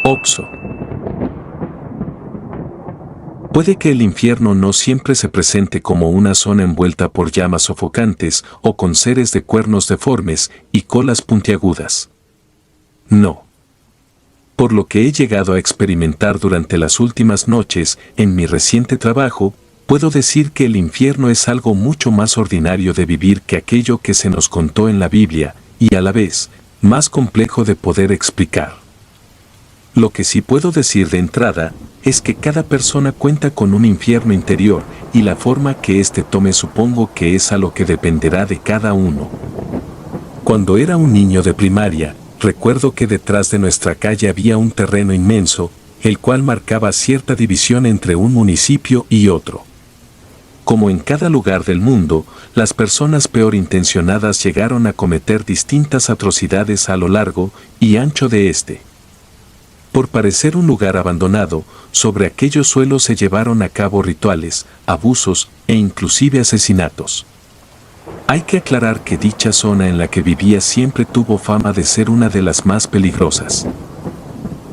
Oxo. Puede que el infierno no siempre se presente como una zona envuelta por llamas sofocantes o con seres de cuernos deformes y colas puntiagudas. No. Por lo que he llegado a experimentar durante las últimas noches en mi reciente trabajo, puedo decir que el infierno es algo mucho más ordinario de vivir que aquello que se nos contó en la Biblia, y a la vez, más complejo de poder explicar. Lo que sí puedo decir de entrada es que cada persona cuenta con un infierno interior y la forma que éste tome supongo que es a lo que dependerá de cada uno. Cuando era un niño de primaria, recuerdo que detrás de nuestra calle había un terreno inmenso, el cual marcaba cierta división entre un municipio y otro. Como en cada lugar del mundo, las personas peor intencionadas llegaron a cometer distintas atrocidades a lo largo y ancho de este. Por parecer un lugar abandonado, sobre aquellos suelos se llevaron a cabo rituales, abusos e inclusive asesinatos. Hay que aclarar que dicha zona en la que vivía siempre tuvo fama de ser una de las más peligrosas.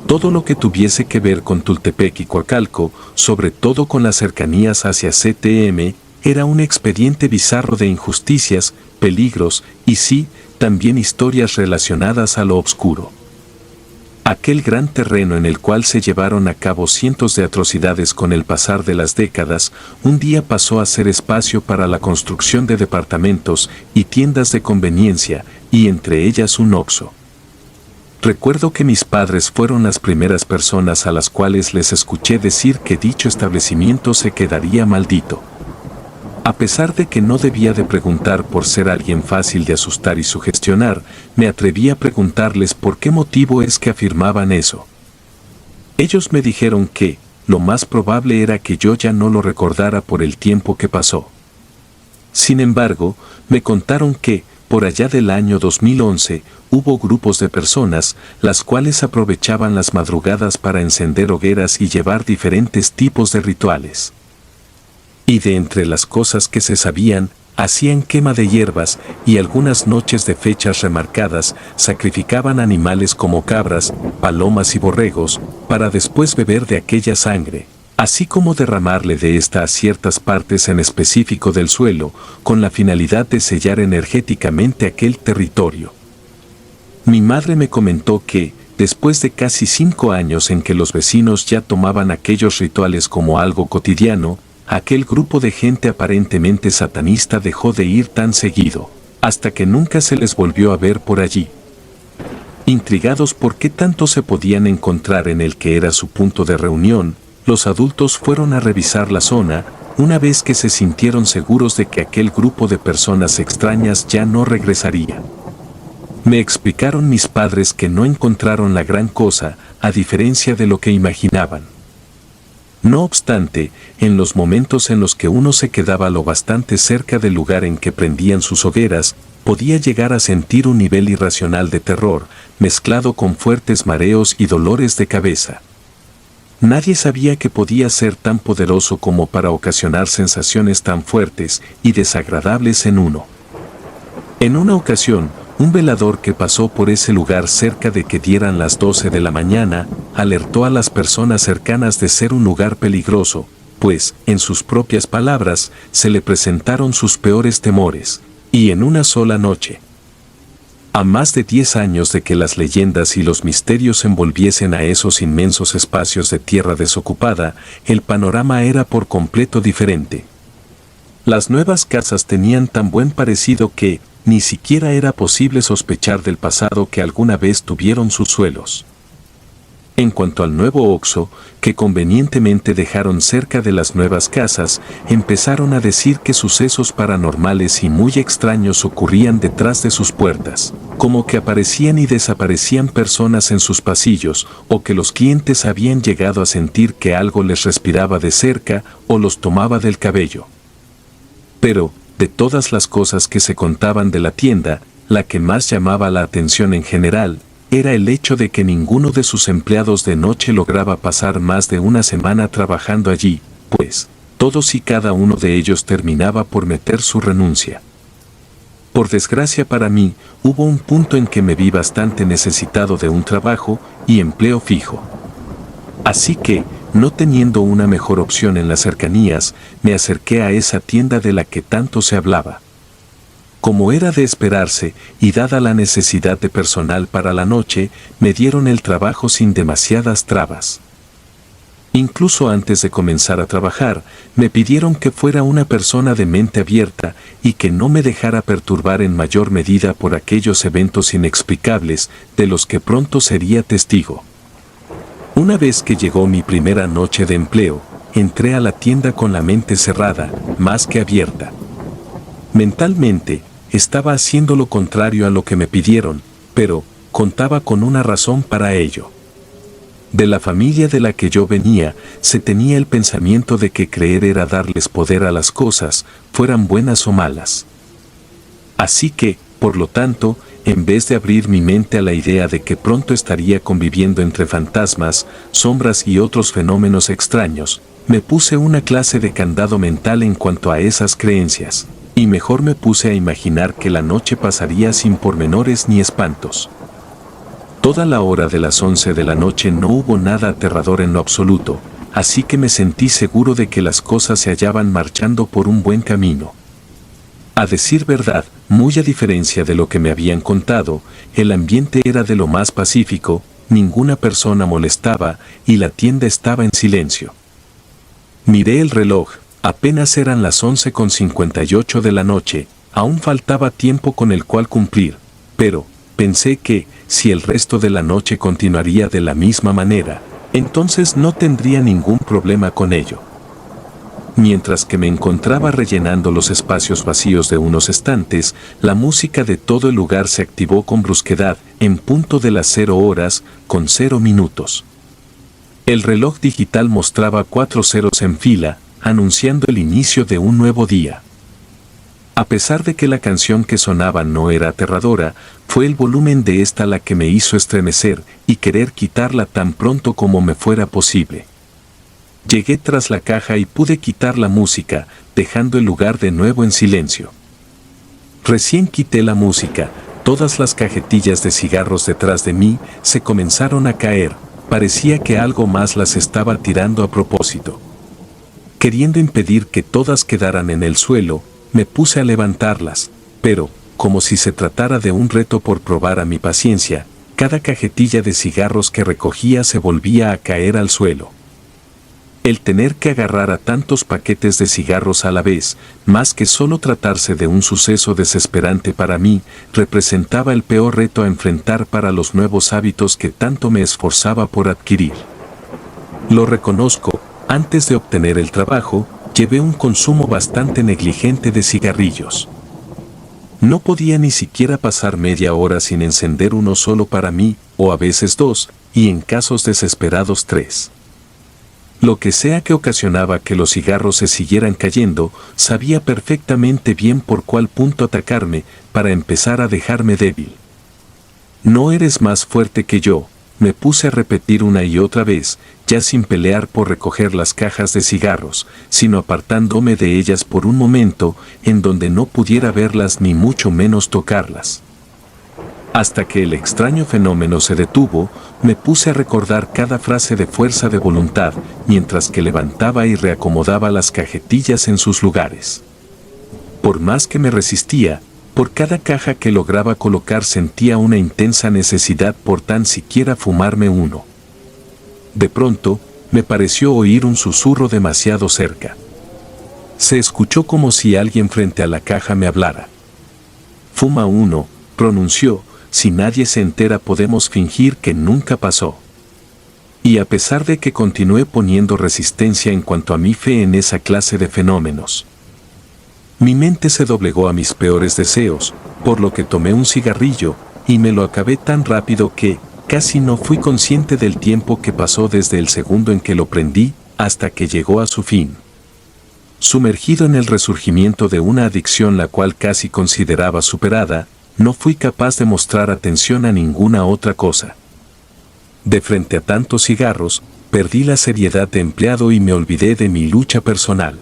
Todo lo que tuviese que ver con Tultepec y Coacalco, sobre todo con las cercanías hacia CTM, era un expediente bizarro de injusticias, peligros y sí, también historias relacionadas a lo oscuro. Aquel gran terreno en el cual se llevaron a cabo cientos de atrocidades con el pasar de las décadas, un día pasó a ser espacio para la construcción de departamentos y tiendas de conveniencia, y entre ellas un Oxxo. Recuerdo que mis padres fueron las primeras personas a las cuales les escuché decir que dicho establecimiento se quedaría maldito. A pesar de que no debía de preguntar por ser alguien fácil de asustar y sugestionar, me atreví a preguntarles por qué motivo es que afirmaban eso. Ellos me dijeron que, lo más probable era que yo ya no lo recordara por el tiempo que pasó. Sin embargo, me contaron que, por allá del año 2011, hubo grupos de personas, las cuales aprovechaban las madrugadas para encender hogueras y llevar diferentes tipos de rituales. Y de entre las cosas que se sabían, hacían quema de hierbas y algunas noches de fechas remarcadas sacrificaban animales como cabras, palomas y borregos, para después beber de aquella sangre, así como derramarle de esta a ciertas partes en específico del suelo, con la finalidad de sellar energéticamente aquel territorio. Mi madre me comentó que, después de casi 5 años en que los vecinos ya tomaban aquellos rituales como algo cotidiano, aquel grupo de gente aparentemente satanista dejó de ir tan seguido, hasta que nunca se les volvió a ver por allí. Intrigados por qué tanto se podían encontrar en el que era su punto de reunión, los adultos fueron a revisar la zona, una vez que se sintieron seguros de que aquel grupo de personas extrañas ya no regresaría. Me explicaron mis padres que no encontraron la gran cosa, a diferencia de lo que imaginaban. No obstante, en los momentos en los que uno se quedaba lo bastante cerca del lugar en que prendían sus hogueras, podía llegar a sentir un nivel irracional de terror, mezclado con fuertes mareos y dolores de cabeza. Nadie sabía que podía ser tan poderoso como para ocasionar sensaciones tan fuertes y desagradables en uno. En una ocasión, un velador que pasó por ese lugar cerca de que dieran las 12 de la mañana, alertó a las personas cercanas de ser un lugar peligroso, pues, en sus propias palabras, se le presentaron sus peores temores, y en una sola noche. A más de 10 años de que las leyendas y los misterios envolviesen a esos inmensos espacios de tierra desocupada, el panorama era por completo diferente. Las nuevas casas tenían tan buen parecido que, ni siquiera era posible sospechar del pasado que alguna vez tuvieron sus suelos. En cuanto al nuevo Oxxo, que convenientemente dejaron cerca de las nuevas casas, empezaron a decir que sucesos paranormales y muy extraños ocurrían detrás de sus puertas, como que aparecían y desaparecían personas en sus pasillos, o que los clientes habían llegado a sentir que algo les respiraba de cerca o los tomaba del cabello. Pero, de todas las cosas que se contaban de la tienda, la que más llamaba la atención en general, era el hecho de que ninguno de sus empleados de noche lograba pasar más de una semana trabajando allí, pues, todos y cada uno de ellos terminaba por meter su renuncia. Por desgracia para mí, hubo un punto en que me vi bastante necesitado de un trabajo y empleo fijo. Así que, no teniendo una mejor opción en las cercanías, me acerqué a esa tienda de la que tanto se hablaba. Como era de esperarse, y dada la necesidad de personal para la noche, me dieron el trabajo sin demasiadas trabas. Incluso antes de comenzar a trabajar, me pidieron que fuera una persona de mente abierta y que no me dejara perturbar en mayor medida por aquellos eventos inexplicables de los que pronto sería testigo. Una vez que llegó mi primera noche de empleo, entré a la tienda con la mente cerrada, más que abierta. Mentalmente, estaba haciendo lo contrario a lo que me pidieron, pero contaba con una razón para ello. De la familia de la que yo venía, se tenía el pensamiento de que creer era darles poder a las cosas, fueran buenas o malas. Así que, por lo tanto, en vez de abrir mi mente a la idea de que pronto estaría conviviendo entre fantasmas, sombras y otros fenómenos extraños, me puse una clase de candado mental en cuanto a esas creencias, y mejor me puse a imaginar que la noche pasaría sin pormenores ni espantos. Toda la hora de las 11 de la noche no hubo nada aterrador en lo absoluto, así que me sentí seguro de que las cosas se hallaban marchando por un buen camino. A decir verdad, muy a diferencia de lo que me habían contado, el ambiente era de lo más pacífico, ninguna persona molestaba y la tienda estaba en silencio. Miré el reloj, apenas eran las 11:58 de la noche, aún faltaba tiempo con el cual cumplir, pero pensé que, si el resto de la noche continuaría de la misma manera, entonces no tendría ningún problema con ello. Mientras que me encontraba rellenando los espacios vacíos de unos estantes, la música de todo el lugar se activó con brusquedad, en punto de las 0 horas, con 0 minutos. El reloj digital mostraba 4 ceros en fila, anunciando el inicio de un nuevo día. A pesar de que la canción que sonaba no era aterradora, fue el volumen de esta la que me hizo estremecer y querer quitarla tan pronto como me fuera posible. Llegué tras la caja y pude quitar la música, dejando el lugar de nuevo en silencio. Recién quité la música, todas las cajetillas de cigarros detrás de mí se comenzaron a caer, parecía que algo más las estaba tirando a propósito. Queriendo impedir que todas quedaran en el suelo, me puse a levantarlas, pero, como si se tratara de un reto por probar a mi paciencia, cada cajetilla de cigarros que recogía se volvía a caer al suelo. El tener que agarrar a tantos paquetes de cigarros a la vez, más que solo tratarse de un suceso desesperante para mí, representaba el peor reto a enfrentar para los nuevos hábitos que tanto me esforzaba por adquirir. Lo reconozco, antes de obtener el trabajo, llevé un consumo bastante negligente de cigarrillos. No podía ni siquiera pasar media hora sin encender uno solo para mí, o a veces 2, y en casos desesperados 3. Lo que sea que ocasionaba que los cigarros se siguieran cayendo, sabía perfectamente bien por cuál punto atacarme para empezar a dejarme débil. No eres más fuerte que yo, me puse a repetir una y otra vez, ya sin pelear por recoger las cajas de cigarros, sino apartándome de ellas por un momento en donde no pudiera verlas ni mucho menos tocarlas. Hasta que el extraño fenómeno se detuvo, me puse a recordar cada frase de fuerza de voluntad, mientras que levantaba y reacomodaba las cajetillas en sus lugares. Por más que me resistía, por cada caja que lograba colocar sentía una intensa necesidad por tan siquiera fumarme uno. De pronto, me pareció oír un susurro demasiado cerca. Se escuchó como si alguien frente a la caja me hablara. «Fuma uno», pronunció, «si nadie se entera podemos fingir que nunca pasó». Y a pesar de que continué poniendo resistencia en cuanto a mi fe en esa clase de fenómenos, mi mente se doblegó a mis peores deseos, por lo que tomé un cigarrillo, y me lo acabé tan rápido que, casi no fui consciente del tiempo que pasó desde el segundo en que lo prendí, hasta que llegó a su fin. Sumergido en el resurgimiento de una adicción la cual casi consideraba superada, no fui capaz de mostrar atención a ninguna otra cosa. De frente a tantos cigarros, perdí la seriedad de empleado y me olvidé de mi lucha personal.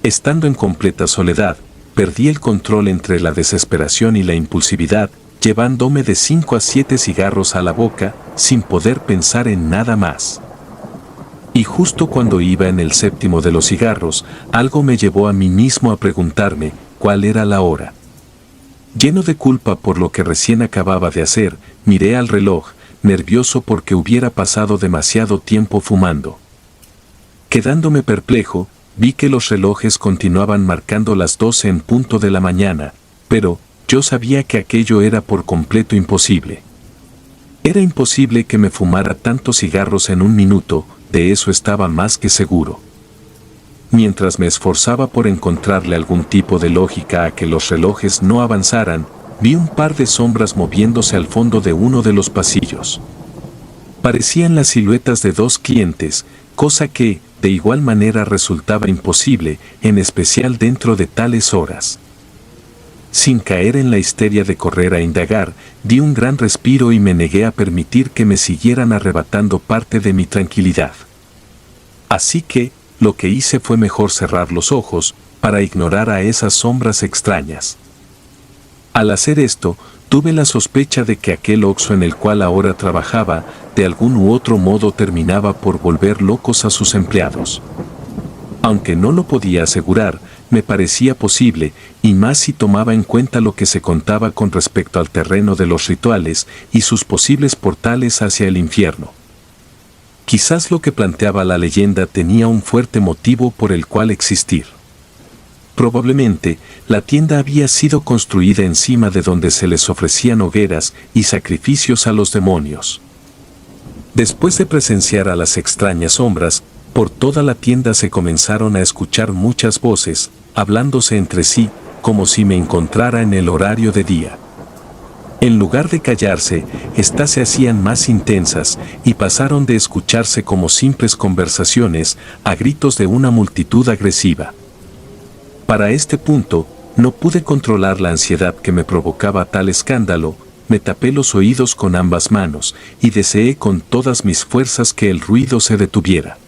Estando en completa soledad, perdí el control entre la desesperación y la impulsividad, llevándome de 5 a 7 cigarros a la boca, sin poder pensar en nada más. Y justo cuando iba en el séptimo de los cigarros, algo me llevó a mí mismo a preguntarme cuál era la hora. Lleno de culpa por lo que recién acababa de hacer, miré al reloj, nervioso porque hubiera pasado demasiado tiempo fumando. Quedándome perplejo, vi que los relojes continuaban marcando las 12 en punto de la mañana, pero yo sabía que aquello era por completo imposible. Era imposible que me fumara tantos cigarros en un minuto, de eso estaba más que seguro. Mientras me esforzaba por encontrarle algún tipo de lógica a que los relojes no avanzaran, vi un par de sombras moviéndose al fondo de uno de los pasillos. Parecían las siluetas de dos clientes, cosa que, de igual manera, resultaba imposible, en especial dentro de tales horas. Sin caer en la histeria de correr a indagar, di un gran respiro y me negué a permitir que me siguieran arrebatando parte de mi tranquilidad. Así que, lo que hice fue mejor cerrar los ojos, para ignorar a esas sombras extrañas. Al hacer esto, tuve la sospecha de que aquel Oxxo en el cual ahora trabajaba, de algún u otro modo terminaba por volver locos a sus empleados. Aunque no lo podía asegurar, me parecía posible, y más si tomaba en cuenta lo que se contaba con respecto al terreno de los rituales y sus posibles portales hacia el infierno. Quizás lo que planteaba la leyenda tenía un fuerte motivo por el cual existir. Probablemente, la tienda había sido construida encima de donde se les ofrecían hogueras y sacrificios a los demonios. Después de presenciar a las extrañas sombras, por toda la tienda se comenzaron a escuchar muchas voces, hablándose entre sí, como si me encontrara en el horario de día. En lugar de callarse, éstas se hacían más intensas y pasaron de escucharse como simples conversaciones a gritos de una multitud agresiva. Para este punto, no pude controlar la ansiedad que me provocaba tal escándalo, me tapé los oídos con ambas manos y deseé con todas mis fuerzas que el ruido se detuviera.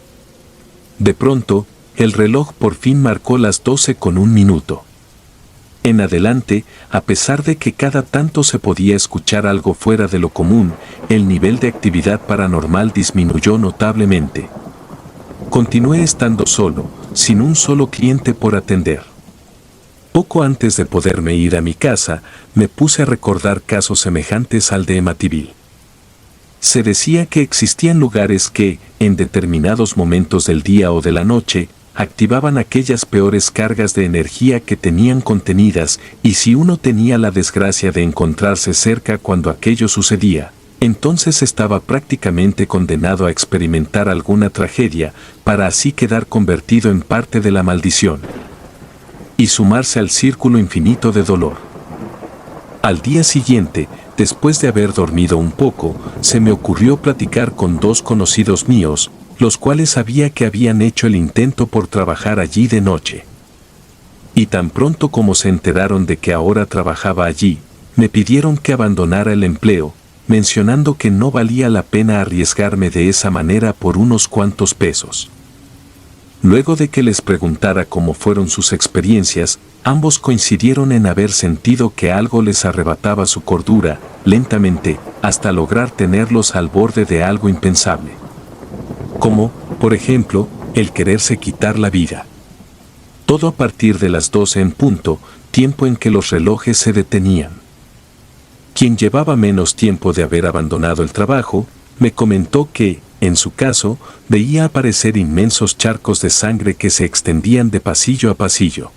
De pronto, el reloj por fin marcó las 12:01. En adelante, a pesar de que cada tanto se podía escuchar algo fuera de lo común, el nivel de actividad paranormal disminuyó notablemente. Continué estando solo, sin un solo cliente por atender. Poco antes de poderme ir a mi casa, me puse a recordar casos semejantes al de Amityville. Se decía que existían lugares que, en determinados momentos del día o de la noche, activaban aquellas peores cargas de energía que tenían contenidas, y si uno tenía la desgracia de encontrarse cerca cuando aquello sucedía, entonces estaba prácticamente condenado a experimentar alguna tragedia, para así quedar convertido en parte de la maldición y sumarse al círculo infinito de dolor. Al día siguiente, después de haber dormido un poco, se me ocurrió platicar con dos conocidos míos, los cuales sabía que habían hecho el intento por trabajar allí de noche. Y tan pronto como se enteraron de que ahora trabajaba allí, me pidieron que abandonara el empleo, mencionando que no valía la pena arriesgarme de esa manera por unos cuantos pesos. Luego de que les preguntara cómo fueron sus experiencias, ambos coincidieron en haber sentido que algo les arrebataba su cordura, lentamente, hasta lograr tenerlos al borde de algo impensable. Como, por ejemplo, el quererse quitar la vida. Todo a partir de las 12 en punto, tiempo en que los relojes se detenían. Quien llevaba menos tiempo de haber abandonado el trabajo, me comentó que, en su caso, veía aparecer inmensos charcos de sangre que se extendían de pasillo a pasillo.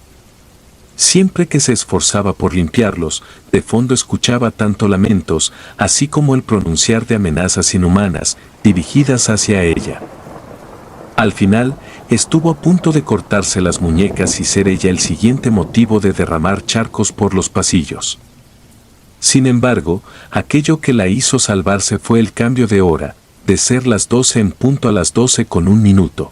Siempre que se esforzaba por limpiarlos, de fondo escuchaba tanto lamentos, así como el pronunciar de amenazas inhumanas, dirigidas hacia ella. Al final, estuvo a punto de cortarse las muñecas y ser ella el siguiente motivo de derramar charcos por los pasillos. Sin embargo, aquello que la hizo salvarse fue el cambio de hora, de ser las 12 en punto a las 12:01.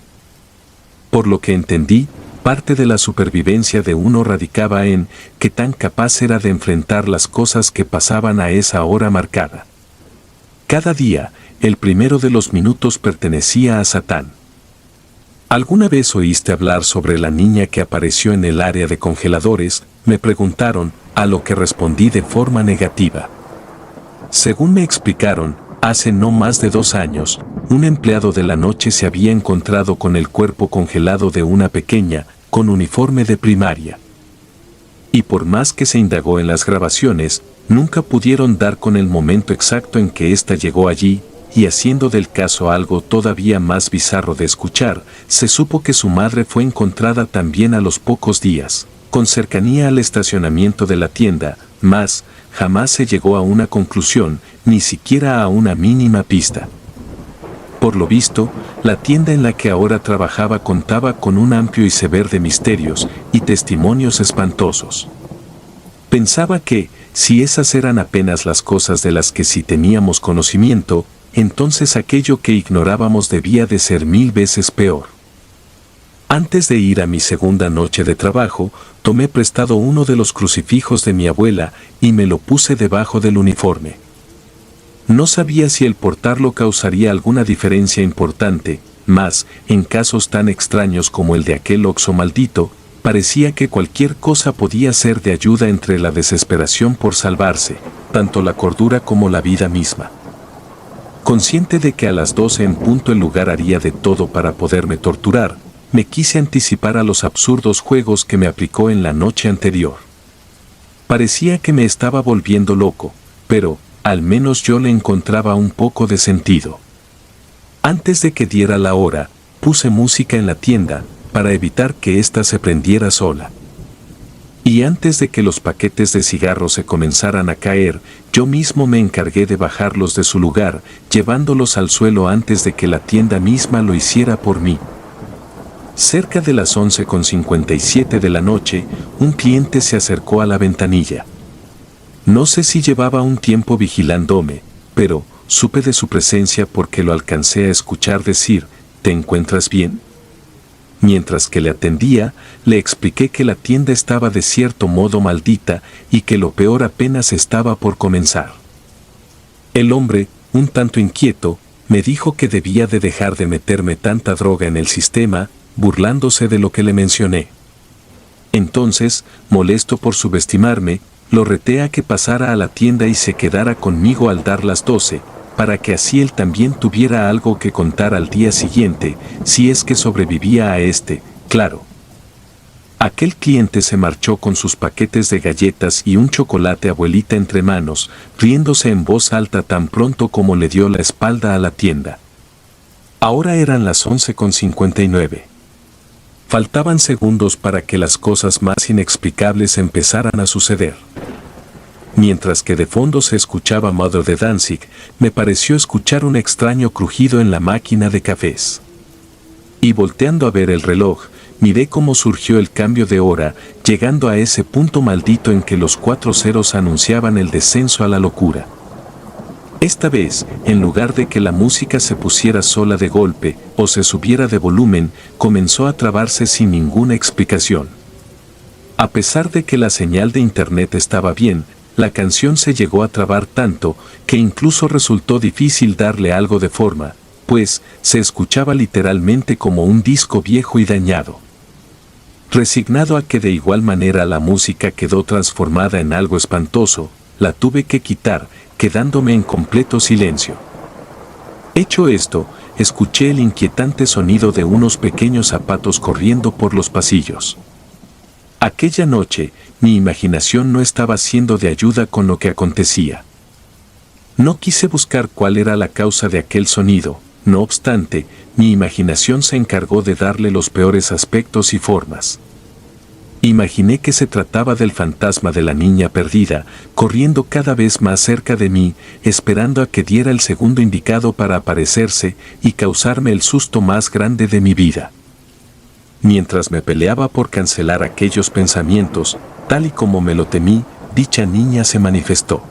Por lo que entendí, parte de la supervivencia de uno radicaba en qué tan capaz era de enfrentar las cosas que pasaban a esa hora marcada. Cada día, el primero de los minutos pertenecía a Satán. ¿Alguna vez oíste hablar sobre la niña que apareció en el área de congeladores?, me preguntaron, a lo que respondí de forma negativa. Según me explicaron, hace no más de 2 años, un empleado de la noche se había encontrado con el cuerpo congelado de una pequeña, con uniforme de primaria. Y por más que se indagó en las grabaciones, nunca pudieron dar con el momento exacto en que ésta llegó allí, y haciendo del caso algo todavía más bizarro de escuchar, se supo que su madre fue encontrada también a los pocos días, con cercanía al estacionamiento de la tienda, mas jamás se llegó a una conclusión, ni siquiera a una mínima pista. Por lo visto, la tienda en la que ahora trabajaba contaba con un amplio iceberg de misterios y testimonios espantosos. Pensaba que, si esas eran apenas las cosas de las que sí teníamos conocimiento, entonces aquello que ignorábamos debía de ser 1000 veces peor. Antes de ir a mi segunda noche de trabajo, tomé prestado uno de los crucifijos de mi abuela y me lo puse debajo del uniforme. No sabía si el portarlo causaría alguna diferencia importante, mas, en casos tan extraños como el de aquel Oxxo maldito, parecía que cualquier cosa podía ser de ayuda entre la desesperación por salvarse, tanto la cordura como la vida misma. Consciente de que a las 12 en punto el lugar haría de todo para poderme torturar, me quise anticipar a los absurdos juegos que me aplicó en la noche anterior. Parecía que me estaba volviendo loco, pero, al menos yo le encontraba un poco de sentido. Antes de que diera la hora, puse música en la tienda, para evitar que ésta se prendiera sola. Y antes de que los paquetes de cigarros se comenzaran a caer, yo mismo me encargué de bajarlos de su lugar, llevándolos al suelo antes de que la tienda misma lo hiciera por mí. Cerca de las 11:57 de la noche, un cliente se acercó a la ventanilla. No sé si llevaba un tiempo vigilándome, pero supe de su presencia porque lo alcancé a escuchar decir, ¿te encuentras bien? Mientras que le atendía, le expliqué que la tienda estaba de cierto modo maldita y que lo peor apenas estaba por comenzar. El hombre, un tanto inquieto, me dijo que debía de dejar de meterme tanta droga en el sistema, burlándose de lo que le mencioné. Entonces, molesto por subestimarme, lo reté a que pasara a la tienda y se quedara conmigo al dar las 12, para que así él también tuviera algo que contar al día siguiente, si es que sobrevivía a este, claro. Aquel cliente se marchó con sus paquetes de galletas y un chocolate abuelita entre manos, riéndose en voz alta tan pronto como le dio la espalda a la tienda. Ahora eran las 11:59. Faltaban segundos para que las cosas más inexplicables empezaran a suceder. Mientras que de fondo se escuchaba Mother de Danzig, me pareció escuchar un extraño crujido en la máquina de cafés. Y volteando a ver el reloj, miré cómo surgió el cambio de hora, llegando a ese punto maldito en que los 4 ceros anunciaban el descenso a la locura. Esta vez, en lugar de que la música se pusiera sola de golpe o se subiera de volumen, comenzó a trabarse sin ninguna explicación. A pesar de que la señal de internet estaba bien, la canción se llegó a trabar tanto que incluso resultó difícil darle algo de forma, pues se escuchaba literalmente como un disco viejo y dañado. Resignado a que de igual manera la música quedó transformada en algo espantoso, la tuve que quitar, quedándome en completo silencio. Hecho esto, escuché el inquietante sonido de unos pequeños zapatos corriendo por los pasillos. Aquella noche, mi imaginación no estaba siendo de ayuda con lo que acontecía. No quise buscar cuál era la causa de aquel sonido, no obstante, mi imaginación se encargó de darle los peores aspectos y formas. Imaginé que se trataba del fantasma de la niña perdida, corriendo cada vez más cerca de mí, esperando a que diera el segundo indicado para aparecerse y causarme el susto más grande de mi vida. Mientras me peleaba por cancelar aquellos pensamientos, tal y como me lo temí, dicha niña se manifestó.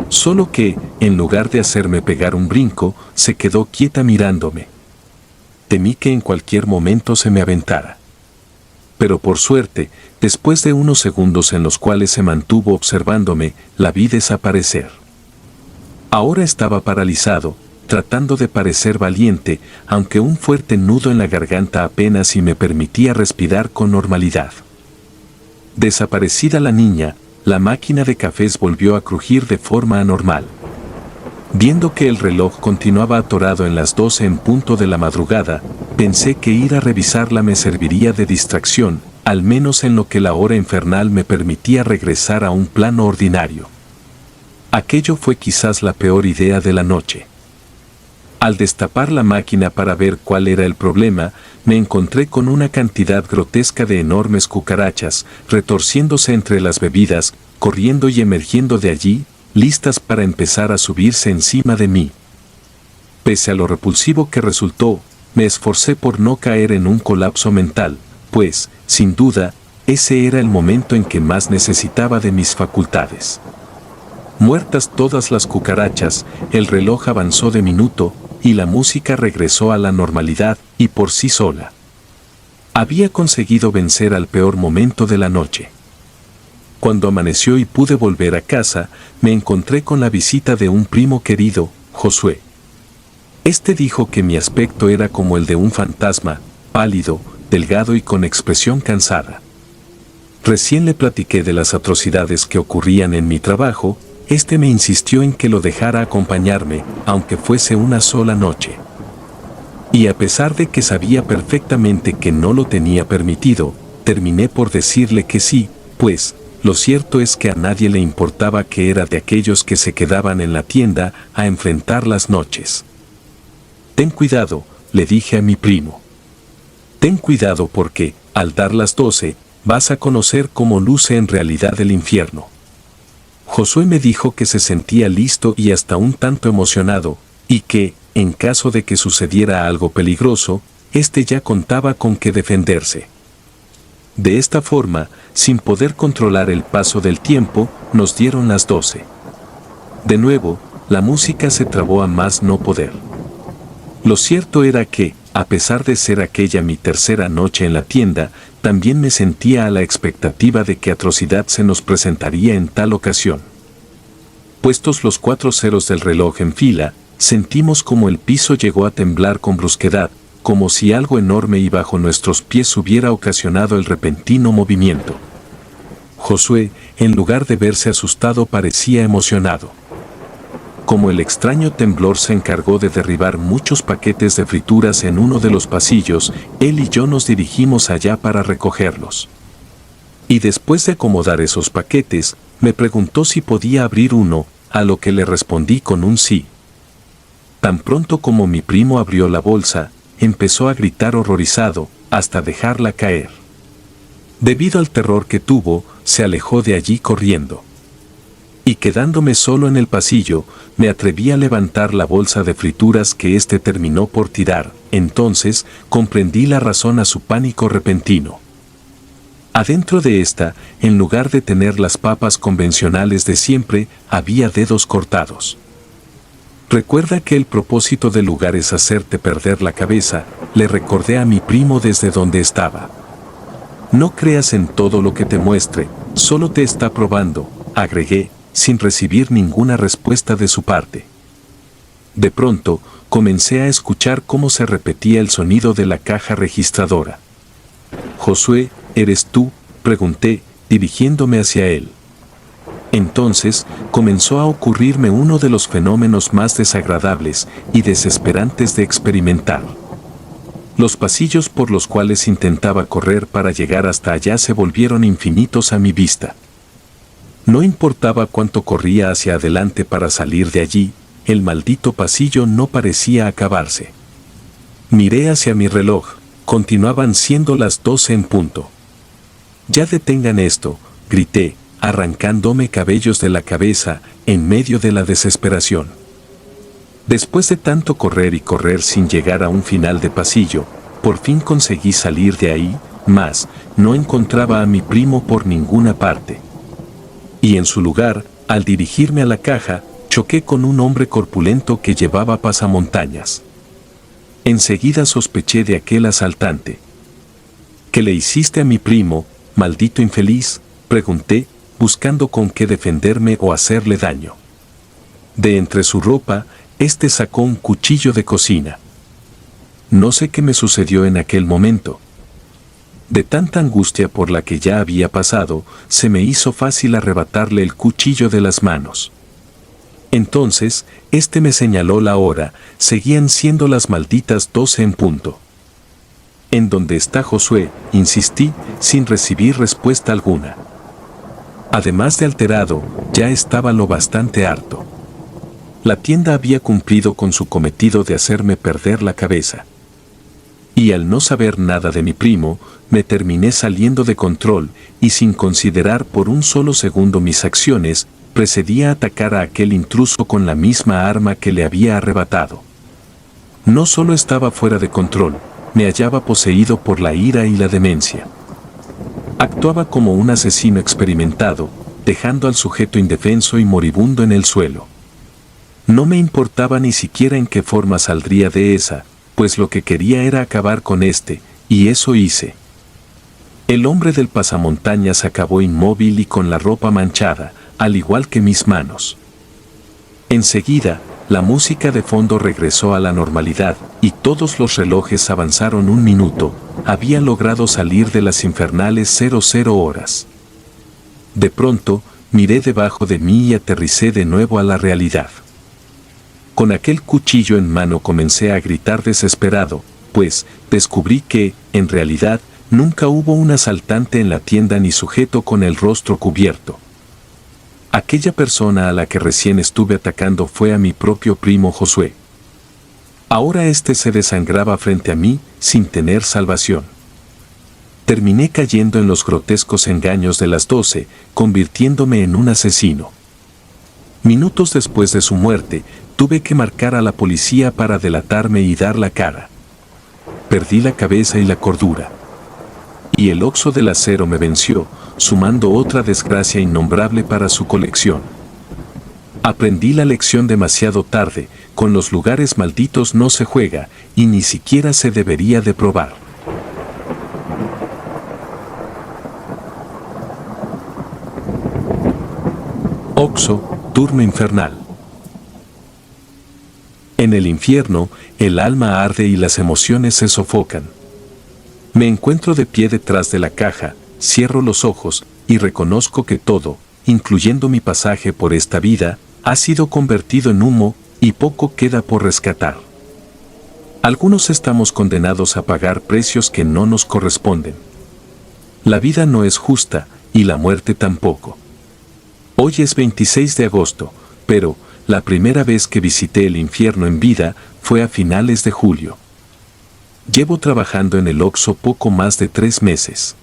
Solo que, en lugar de hacerme pegar un brinco, se quedó quieta mirándome. Temí que en cualquier momento se me aventara. Pero por suerte, después de unos segundos en los cuales se mantuvo observándome, la vi desaparecer. Ahora estaba paralizado, tratando de parecer valiente, aunque un fuerte nudo en la garganta apenas si me permitía respirar con normalidad. Desaparecida la niña, la máquina de cafés volvió a crujir de forma anormal. Viendo que el reloj continuaba atorado en las 12 en punto de la madrugada, pensé que ir a revisarla me serviría de distracción, al menos en lo que la hora infernal me permitía regresar a un plano ordinario. Aquello fue quizás la peor idea de la noche. Al destapar la máquina para ver cuál era el problema, me encontré con una cantidad grotesca de enormes cucarachas, retorciéndose entre las bebidas, corriendo y emergiendo de allí, listas para empezar a subirse encima de mí. Pese a lo repulsivo que resultó, me esforcé por no caer en un colapso mental, pues, sin duda, ese era el momento en que más necesitaba de mis facultades. Muertas todas las cucarachas, el reloj avanzó de minuto, y la música regresó a la normalidad, y por sí sola. Había conseguido vencer al peor momento de la noche. Cuando amaneció y pude volver a casa, me encontré con la visita de un primo querido, Josué. Este dijo que mi aspecto era como el de un fantasma, pálido, delgado y con expresión cansada. Recién le platiqué de las atrocidades que ocurrían en mi trabajo. Este me insistió en que lo dejara acompañarme, aunque fuese una sola noche. Y a pesar de que sabía perfectamente que no lo tenía permitido, terminé por decirle que sí, pues, lo cierto es que a nadie le importaba que era de aquellos que se quedaban en la tienda a enfrentar las noches. Ten cuidado, le dije a mi primo. Ten cuidado porque, al dar las 12, vas a conocer cómo luce en realidad el infierno. Josué me dijo que se sentía listo y hasta un tanto emocionado, y que, en caso de que sucediera algo peligroso, éste ya contaba con qué defenderse. De esta forma, sin poder controlar el paso del tiempo, nos dieron las 12. De nuevo, la música se trabó a más no poder. Lo cierto era que, a pesar de ser aquella mi tercera noche en la tienda, también me sentía a la expectativa de qué atrocidad se nos presentaría en tal ocasión. Puestos los 4 ceros del reloj en fila, sentimos como el piso llegó a temblar con brusquedad, como si algo enorme y bajo nuestros pies hubiera ocasionado el repentino movimiento. Josué, en lugar de verse asustado, parecía emocionado. Como el extraño temblor se encargó de derribar muchos paquetes de frituras en uno de los pasillos, él y yo nos dirigimos allá para recogerlos. Y después de acomodar esos paquetes, me preguntó si podía abrir uno, a lo que le respondí con un sí. Tan pronto como mi primo abrió la bolsa, empezó a gritar horrorizado, hasta dejarla caer. Debido al terror que tuvo, se alejó de allí corriendo. Y quedándome solo en el pasillo, me atreví a levantar la bolsa de frituras que éste terminó por tirar. Entonces, comprendí la razón a su pánico repentino. Adentro de esta, en lugar de tener las papas convencionales de siempre, había dedos cortados. Recuerda que el propósito del lugar es hacerte perder la cabeza, le recordé a mi primo desde donde estaba. No creas en todo lo que te muestre, solo te está probando, agregué, sin recibir ninguna respuesta de su parte. De pronto, comencé a escuchar cómo se repetía el sonido de la caja registradora. Josué, ¿eres tú?, pregunté, dirigiéndome hacia él. Entonces, comenzó a ocurrirme uno de los fenómenos más desagradables y desesperantes de experimentar. Los pasillos por los cuales intentaba correr para llegar hasta allá se volvieron infinitos a mi vista. No importaba cuánto corría hacia adelante para salir de allí, el maldito pasillo no parecía acabarse. Miré hacia mi reloj, continuaban siendo las 12 en punto. «Ya detengan esto», grité, arrancándome cabellos de la cabeza, en medio de la desesperación. Después de tanto correr y correr sin llegar a un final de pasillo, por fin conseguí salir de ahí, mas no encontraba a mi primo por ninguna parte. Y en su lugar, al dirigirme a la caja, choqué con un hombre corpulento que llevaba pasamontañas. Enseguida sospeché de aquel asaltante. «¿Qué le hiciste a mi primo, maldito infeliz?», pregunté, buscando con qué defenderme o hacerle daño. De entre su ropa, éste sacó un cuchillo de cocina. No sé qué me sucedió en aquel momento. De tanta angustia por la que ya había pasado, se me hizo fácil arrebatarle el cuchillo de las manos. Entonces, me señaló la hora, seguían siendo las malditas 12 en punto. ¿En dónde está Josué?, insistí, sin recibir respuesta alguna. Además de alterado, ya estaba lo bastante harto. La tienda había cumplido con su cometido de hacerme perder la cabeza. Y al no saber nada de mi primo, me terminé saliendo de control y sin considerar por un solo segundo mis acciones, procedí a atacar a aquel intruso con la misma arma que le había arrebatado. No solo estaba fuera de control, me hallaba poseído por la ira y la demencia. Actuaba como un asesino experimentado, dejando al sujeto indefenso y moribundo en el suelo. No me importaba ni siquiera en qué forma saldría de esa, pues lo que quería era acabar con y eso hice. El hombre del pasamontañas acabó inmóvil y con la ropa manchada, al igual que mis manos. Enseguida, la música de fondo regresó a la normalidad y todos los relojes avanzaron 1 minuto, había logrado salir de las infernales 00 horas. De pronto, miré debajo de mí y aterricé de nuevo a la realidad. Con aquel cuchillo en mano comencé a gritar desesperado, pues descubrí que, en realidad, nunca hubo un asaltante en la tienda ni sujeto con el rostro cubierto. Aquella persona a la que recién estuve atacando fue a mi propio primo Josué. Ahora se desangraba frente a mí, sin tener salvación. Terminé cayendo en los grotescos engaños de las 12, convirtiéndome en un asesino. Minutos después de su muerte, tuve que marcar a la policía para delatarme y dar la cara. Perdí la cabeza y la cordura. Y el oxo del acero me venció, sumando otra desgracia innombrable para su colección. Aprendí la lección demasiado tarde, con los lugares malditos no se juega, y ni siquiera se debería de probar. Oxo, turno infernal. En el infierno, el alma arde y las emociones se sofocan. Me encuentro de pie detrás de la caja, cierro los ojos y reconozco que todo, incluyendo mi pasaje por esta vida, ha sido convertido en humo y poco queda por rescatar. Algunos estamos condenados a pagar precios que no nos corresponden. La vida no es justa y la muerte tampoco. Hoy es 26 de agosto, pero la primera vez que visité el infierno en vida fue a finales de julio. Llevo trabajando en el Oxxo poco más de 3 meses.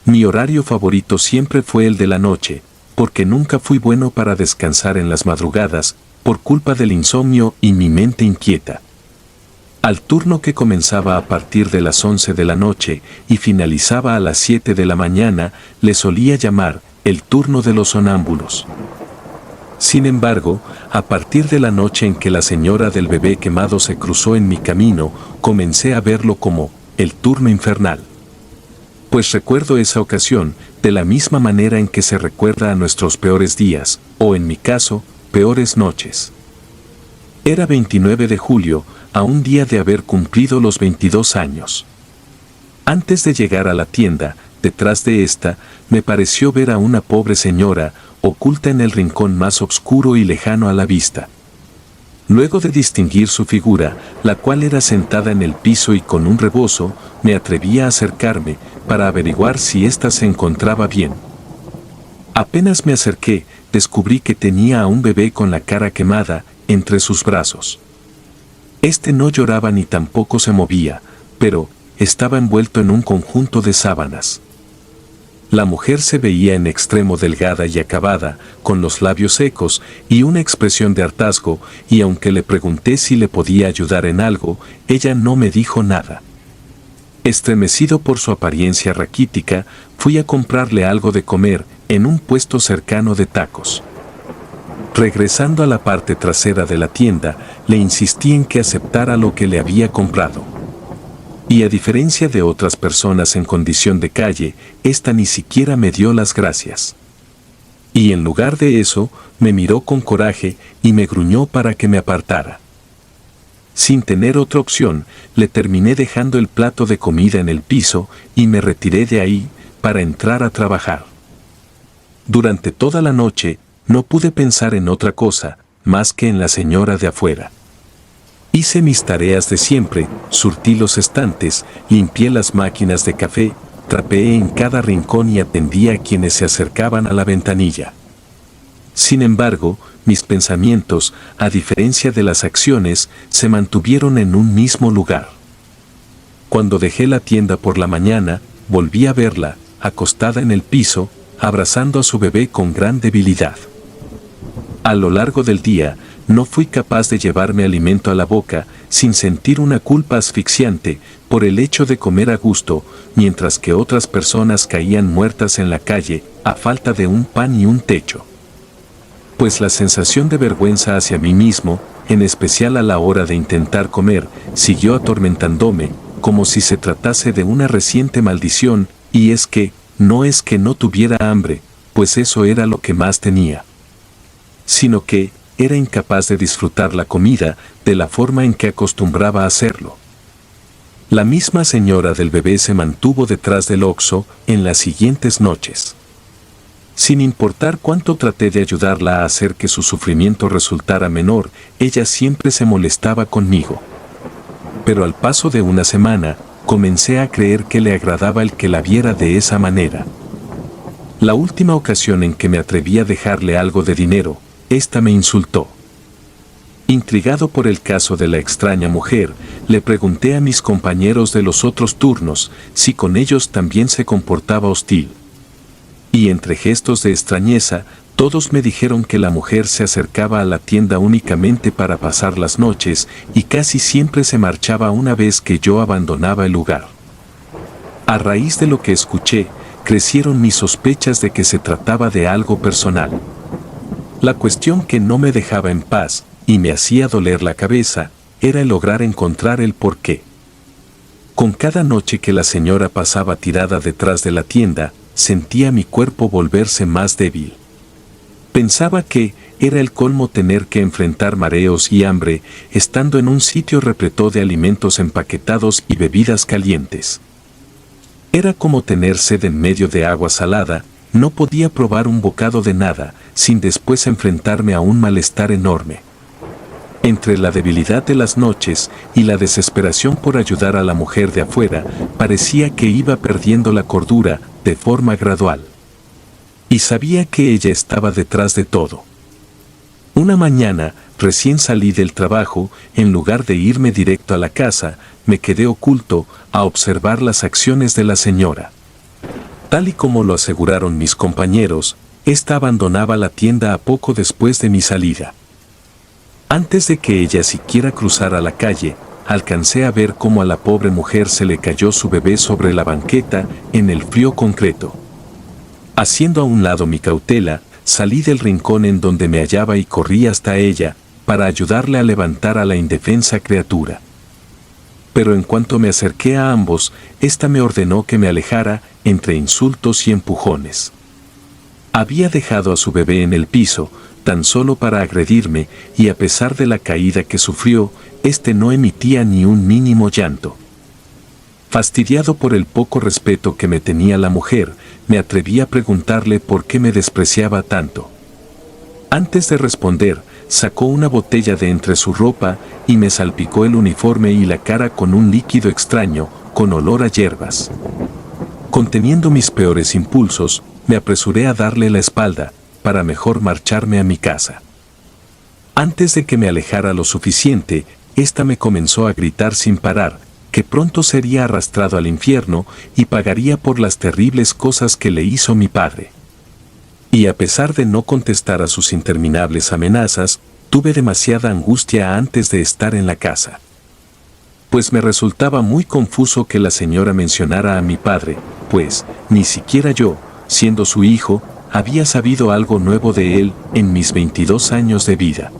Mi horario favorito siempre fue el de la noche, porque nunca fui bueno para descansar en las madrugadas, por culpa del insomnio y mi mente inquieta. Al turno que comenzaba a partir de las 11 de la noche y finalizaba a las 7 de la mañana, le solía llamar el turno de los sonámbulos. Sin embargo, a partir de la noche en que la señora del bebé quemado se cruzó en mi camino, comencé a verlo como el turno infernal. Pues recuerdo esa ocasión de la misma manera en que se recuerda a nuestros peores días, o en mi caso, peores noches. Era 29 de julio, a un día de haber cumplido los 22 años. Antes de llegar a la tienda, detrás de esta, me pareció ver a una pobre señora, oculta en el rincón más oscuro y lejano a la vista. Luego de distinguir su figura, la cual era sentada en el piso y con un rebozo, me atreví a acercarme, para averiguar si ésta se encontraba bien. Apenas me acerqué, descubrí que tenía a un bebé con la cara quemada, entre sus brazos. No lloraba ni tampoco se movía, pero estaba envuelto en un conjunto de sábanas. La mujer se veía en extremo delgada y acabada, con los labios secos y una expresión de hartazgo, y aunque le pregunté si le podía ayudar en algo, ella no me dijo nada. Estremecido por su apariencia raquítica, fui a comprarle algo de comer en un puesto cercano de tacos. Regresando a la parte trasera de la tienda, le insistí en que aceptara lo que le había comprado. Y a diferencia de otras personas en condición de calle, esta ni siquiera me dio las gracias. Y en lugar de eso, me miró con coraje y me gruñó para que me apartara. Sin tener otra opción, le terminé dejando el plato de comida en el piso y me retiré de ahí para entrar a trabajar. Durante toda la noche, no pude pensar en otra cosa más que en la señora de afuera. Hice mis tareas de siempre, surtí los estantes, limpié las máquinas de café, trapeé en cada rincón y atendí a quienes se acercaban a la ventanilla. Sin embargo, mis pensamientos, a diferencia de las acciones, se mantuvieron en un mismo lugar. Cuando dejé la tienda por la mañana, volví a verla, acostada en el piso, abrazando a su bebé con gran debilidad. A lo largo del día, no fui capaz de llevarme alimento a la boca sin sentir una culpa asfixiante por el hecho de comer a gusto, mientras que otras personas caían muertas en la calle a falta de un pan y un techo. Pues la sensación de vergüenza hacia mí mismo, en especial a la hora de intentar comer, siguió atormentándome, como si se tratase de una reciente maldición, y es que no tuviera hambre, pues eso era lo que más tenía, sino que era incapaz de disfrutar la comida de la forma en que acostumbraba a hacerlo. La misma señora del bebé se mantuvo detrás del Oxxo en las siguientes noches. Sin importar cuánto traté de ayudarla a hacer que su sufrimiento resultara menor, ella siempre se molestaba conmigo. Pero al paso de una semana, comencé a creer que le agradaba el que la viera de esa manera. La última ocasión en que me atreví a dejarle algo de dinero, esta me insultó. Intrigado por el caso de la extraña mujer, le pregunté a mis compañeros de los otros turnos si con ellos también se comportaba hostil. Y entre gestos de extrañeza, todos me dijeron que la mujer se acercaba a la tienda únicamente para pasar las noches y casi siempre se marchaba una vez que yo abandonaba el lugar. A raíz de lo que escuché, crecieron mis sospechas de que se trataba de algo personal. La cuestión que no me dejaba en paz y me hacía doler la cabeza era el lograr encontrar el porqué. Con cada noche que la señora pasaba tirada detrás de la tienda, sentía mi cuerpo volverse más débil. Pensaba que era el colmo tener que enfrentar mareos y hambre estando en un sitio repleto de alimentos empaquetados y bebidas calientes. Era como tener sed en medio de agua salada, no podía probar un bocado de nada sin después enfrentarme a un malestar enorme. Entre la debilidad de las noches y la desesperación por ayudar a la mujer de afuera, parecía que iba perdiendo la cordura de forma gradual. Y sabía que ella estaba detrás de todo. Una mañana, recién salí del trabajo, en lugar de irme directo a la casa, me quedé oculto a observar las acciones de la señora. Tal y como lo aseguraron mis compañeros, esta abandonaba la tienda a poco después de mi salida. Antes de que ella siquiera cruzara la calle, alcancé a ver cómo a la pobre mujer se le cayó su bebé sobre la banqueta en el frío concreto. Haciendo a un lado mi cautela, salí del rincón en donde me hallaba y corrí hasta ella, para ayudarle a levantar a la indefensa criatura. Pero en cuanto me acerqué a ambos, ésta me ordenó que me alejara entre insultos y empujones. Había dejado a su bebé en el piso, tan solo para agredirme, y a pesar de la caída que sufrió, este no emitía ni un mínimo llanto. Fastidiado por el poco respeto que me tenía la mujer, me atreví a preguntarle por qué me despreciaba tanto. Antes de responder, sacó una botella de entre su ropa y me salpicó el uniforme y la cara con un líquido extraño, con olor a hierbas. Conteniendo mis peores impulsos, me apresuré a darle la espalda, para mejor marcharme a mi casa. Antes de que me alejara lo suficiente, ésta me comenzó a gritar sin parar, que pronto sería arrastrado al infierno y pagaría por las terribles cosas que le hizo mi padre. Y a pesar de no contestar a sus interminables amenazas, tuve demasiada angustia antes de estar en la casa. Pues me resultaba muy confuso que la señora mencionara a mi padre, pues, ni siquiera yo, siendo su hijo, había sabido algo nuevo de él en mis 22 años de vida.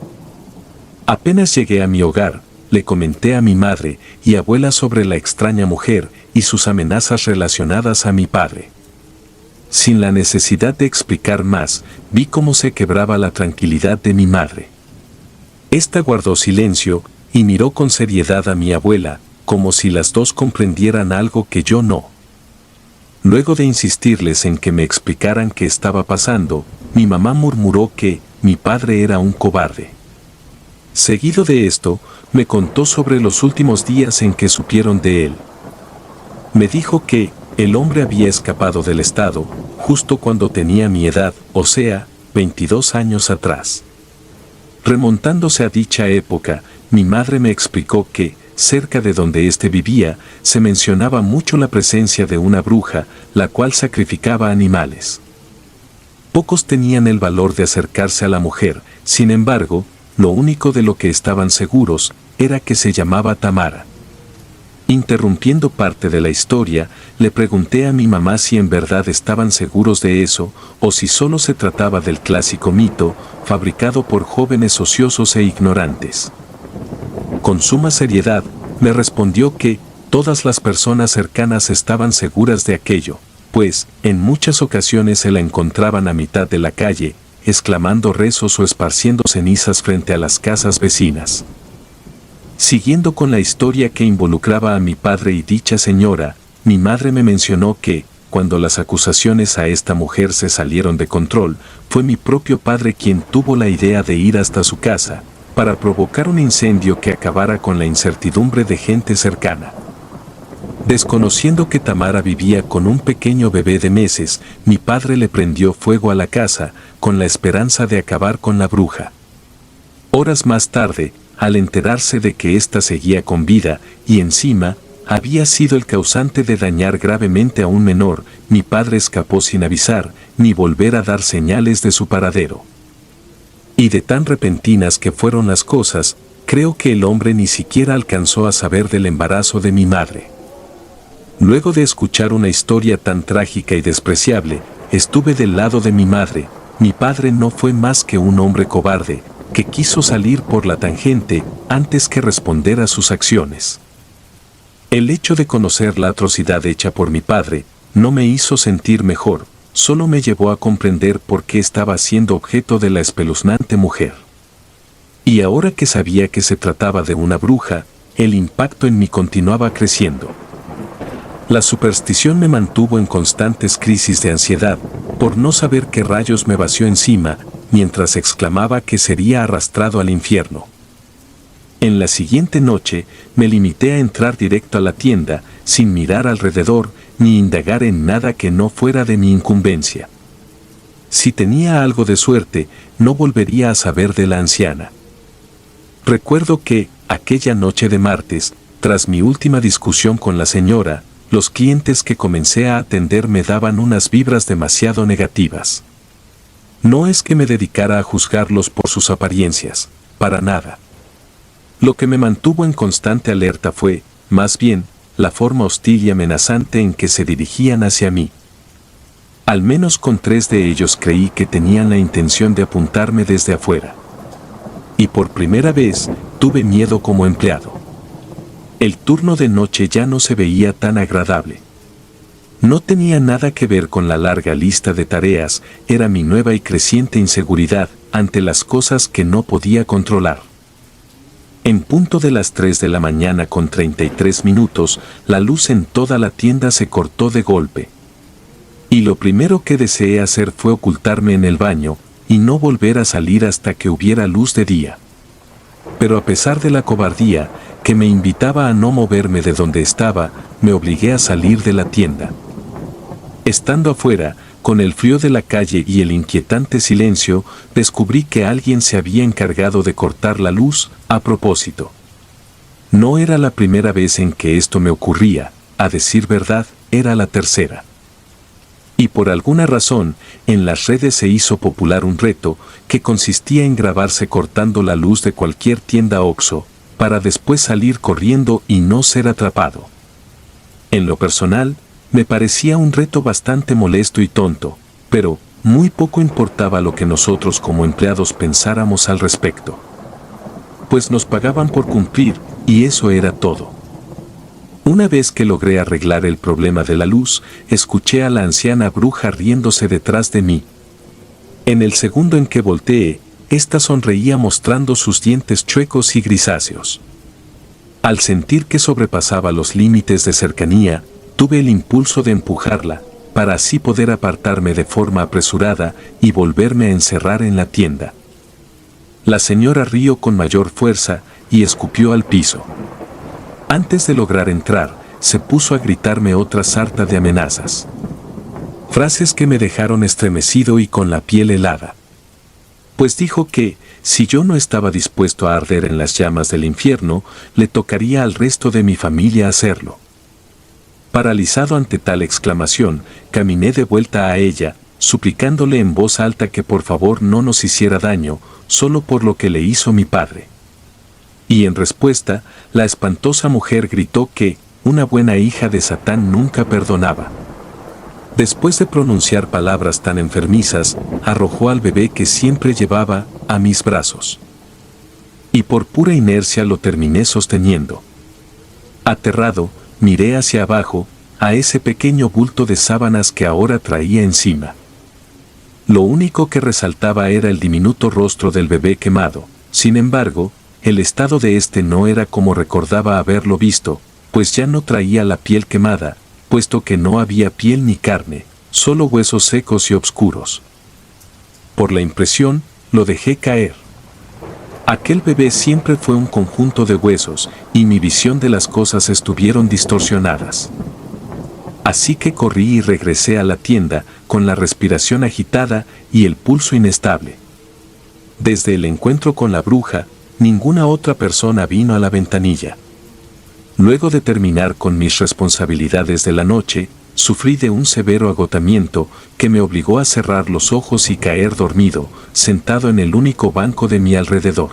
Apenas llegué a mi hogar, le comenté a mi madre y abuela sobre la extraña mujer y sus amenazas relacionadas a mi padre. Sin la necesidad de explicar más, vi cómo se quebraba la tranquilidad de mi madre. Esta guardó silencio y miró con seriedad a mi abuela, como si las dos comprendieran algo que yo no. Luego de insistirles en que me explicaran qué estaba pasando, mi mamá murmuró que mi padre era un cobarde. Seguido de esto, me contó sobre los últimos días en que supieron de él. Me dijo que el hombre había escapado del estado, justo cuando tenía mi edad, o sea, 22 años atrás. Remontándose a dicha época, mi madre me explicó que, cerca de donde éste vivía, se mencionaba mucho la presencia de una bruja, la cual sacrificaba animales. Pocos tenían el valor de acercarse a la mujer, sin embargo, lo único de lo que estaban seguros era que se llamaba Tamara. Interrumpiendo parte de la historia, le pregunté a mi mamá si en verdad estaban seguros de eso, o si solo se trataba del clásico mito, fabricado por jóvenes ociosos e ignorantes. Con suma seriedad, me respondió que todas las personas cercanas estaban seguras de aquello, pues en muchas ocasiones se la encontraban a mitad de la calle, exclamando rezos o esparciendo cenizas frente a las casas vecinas. Siguiendo con la historia que involucraba a mi padre y dicha señora, mi madre me mencionó que, cuando las acusaciones a esta mujer se salieron de control, fue mi propio padre quien tuvo la idea de ir hasta su casa, para provocar un incendio que acabara con la incertidumbre de gente cercana. Desconociendo que Tamara vivía con un pequeño bebé de meses, mi padre le prendió fuego a la casa, con la esperanza de acabar con la bruja. Horas más tarde, al enterarse de que ésta seguía con vida, y encima, había sido el causante de dañar gravemente a un menor, mi padre escapó sin avisar, ni volver a dar señales de su paradero. Y de tan repentinas que fueron las cosas, creo que el hombre ni siquiera alcanzó a saber del embarazo de mi madre. Luego de escuchar una historia tan trágica y despreciable, estuve del lado de mi madre. Mi padre no fue más que un hombre cobarde, que quiso salir por la tangente antes que responder a sus acciones. El hecho de conocer la atrocidad hecha por mi padre no me hizo sentir mejor, solo me llevó a comprender por qué estaba siendo objeto de la espeluznante mujer. Y ahora que sabía que se trataba de una bruja, el impacto en mí continuaba creciendo. La superstición me mantuvo en constantes crisis de ansiedad, por no saber qué rayos me vació encima, mientras exclamaba que sería arrastrado al infierno. En la siguiente noche, me limité a entrar directo a la tienda, sin mirar alrededor, ni indagar en nada que no fuera de mi incumbencia. Si tenía algo de suerte, no volvería a saber de la anciana. Recuerdo que, aquella noche de martes, tras mi última discusión con la señora, los clientes que comencé a atender me daban unas vibras demasiado negativas. No es que me dedicara a juzgarlos por sus apariencias, para nada. Lo que me mantuvo en constante alerta fue, más bien, la forma hostil y amenazante en que se dirigían hacia mí. Al menos con 3 de ellos creí que tenían la intención de apuntarme desde afuera. Y por primera vez, tuve miedo como empleado. El turno de noche ya no se veía tan agradable. No tenía nada que ver con la larga lista de tareas, era mi nueva y creciente inseguridad ante las cosas que no podía controlar. En punto de las 3 de la mañana con 33 minutos, la luz en toda la tienda se cortó de golpe. Y lo primero que deseé hacer fue ocultarme en el baño y no volver a salir hasta que hubiera luz de día. Pero a pesar de la cobardía, que me invitaba a no moverme de donde estaba, me obligué a salir de la tienda. Estando afuera, con el frío de la calle y el inquietante silencio, descubrí que alguien se había encargado de cortar la luz, a propósito. No era la primera vez en que esto me ocurría, a decir verdad, era la tercera. Y por alguna razón, en las redes se hizo popular un reto, que consistía en grabarse cortando la luz de cualquier tienda Oxxo, para después salir corriendo y no ser atrapado. En lo personal, me parecía un reto bastante molesto y tonto, pero muy poco importaba lo que nosotros como empleados pensáramos al respecto. Pues nos pagaban por cumplir, y eso era todo. Una vez que logré arreglar el problema de la luz, escuché a la anciana bruja riéndose detrás de mí. En el segundo en que volteé, ésta sonreía mostrando sus dientes chuecos y grisáceos. Al sentir que sobrepasaba los límites de cercanía, tuve el impulso de empujarla, para así poder apartarme de forma apresurada y volverme a encerrar en la tienda. La señora rió con mayor fuerza y escupió al piso. Antes de lograr entrar, se puso a gritarme otra sarta de amenazas. Frases que me dejaron estremecido y con la piel helada. Pues dijo que, si yo no estaba dispuesto a arder en las llamas del infierno, le tocaría al resto de mi familia hacerlo. Paralizado ante tal exclamación, caminé de vuelta a ella, suplicándole en voz alta que por favor no nos hiciera daño, solo por lo que le hizo mi padre. Y en respuesta, la espantosa mujer gritó que, una buena hija de Satán nunca perdonaba. Después de pronunciar palabras tan enfermizas, arrojó al bebé que siempre llevaba a mis brazos. Y por pura inercia lo terminé sosteniendo. Aterrado, miré hacia abajo, a ese pequeño bulto de sábanas que ahora traía encima. Lo único que resaltaba era el diminuto rostro del bebé quemado. Sin embargo, el estado de este no era como recordaba haberlo visto, pues ya no traía la piel quemada, puesto que no había piel ni carne, solo huesos secos y oscuros. Por la impresión, lo dejé caer. Aquel bebé siempre fue un conjunto de huesos, y mi visión de las cosas estuvieron distorsionadas. Así que corrí y regresé a la tienda, con la respiración agitada y el pulso inestable. Desde el encuentro con la bruja, ninguna otra persona vino a la ventanilla. Luego de terminar con mis responsabilidades de la noche, sufrí de un severo agotamiento que me obligó a cerrar los ojos y caer dormido, sentado en el único banco de mi alrededor.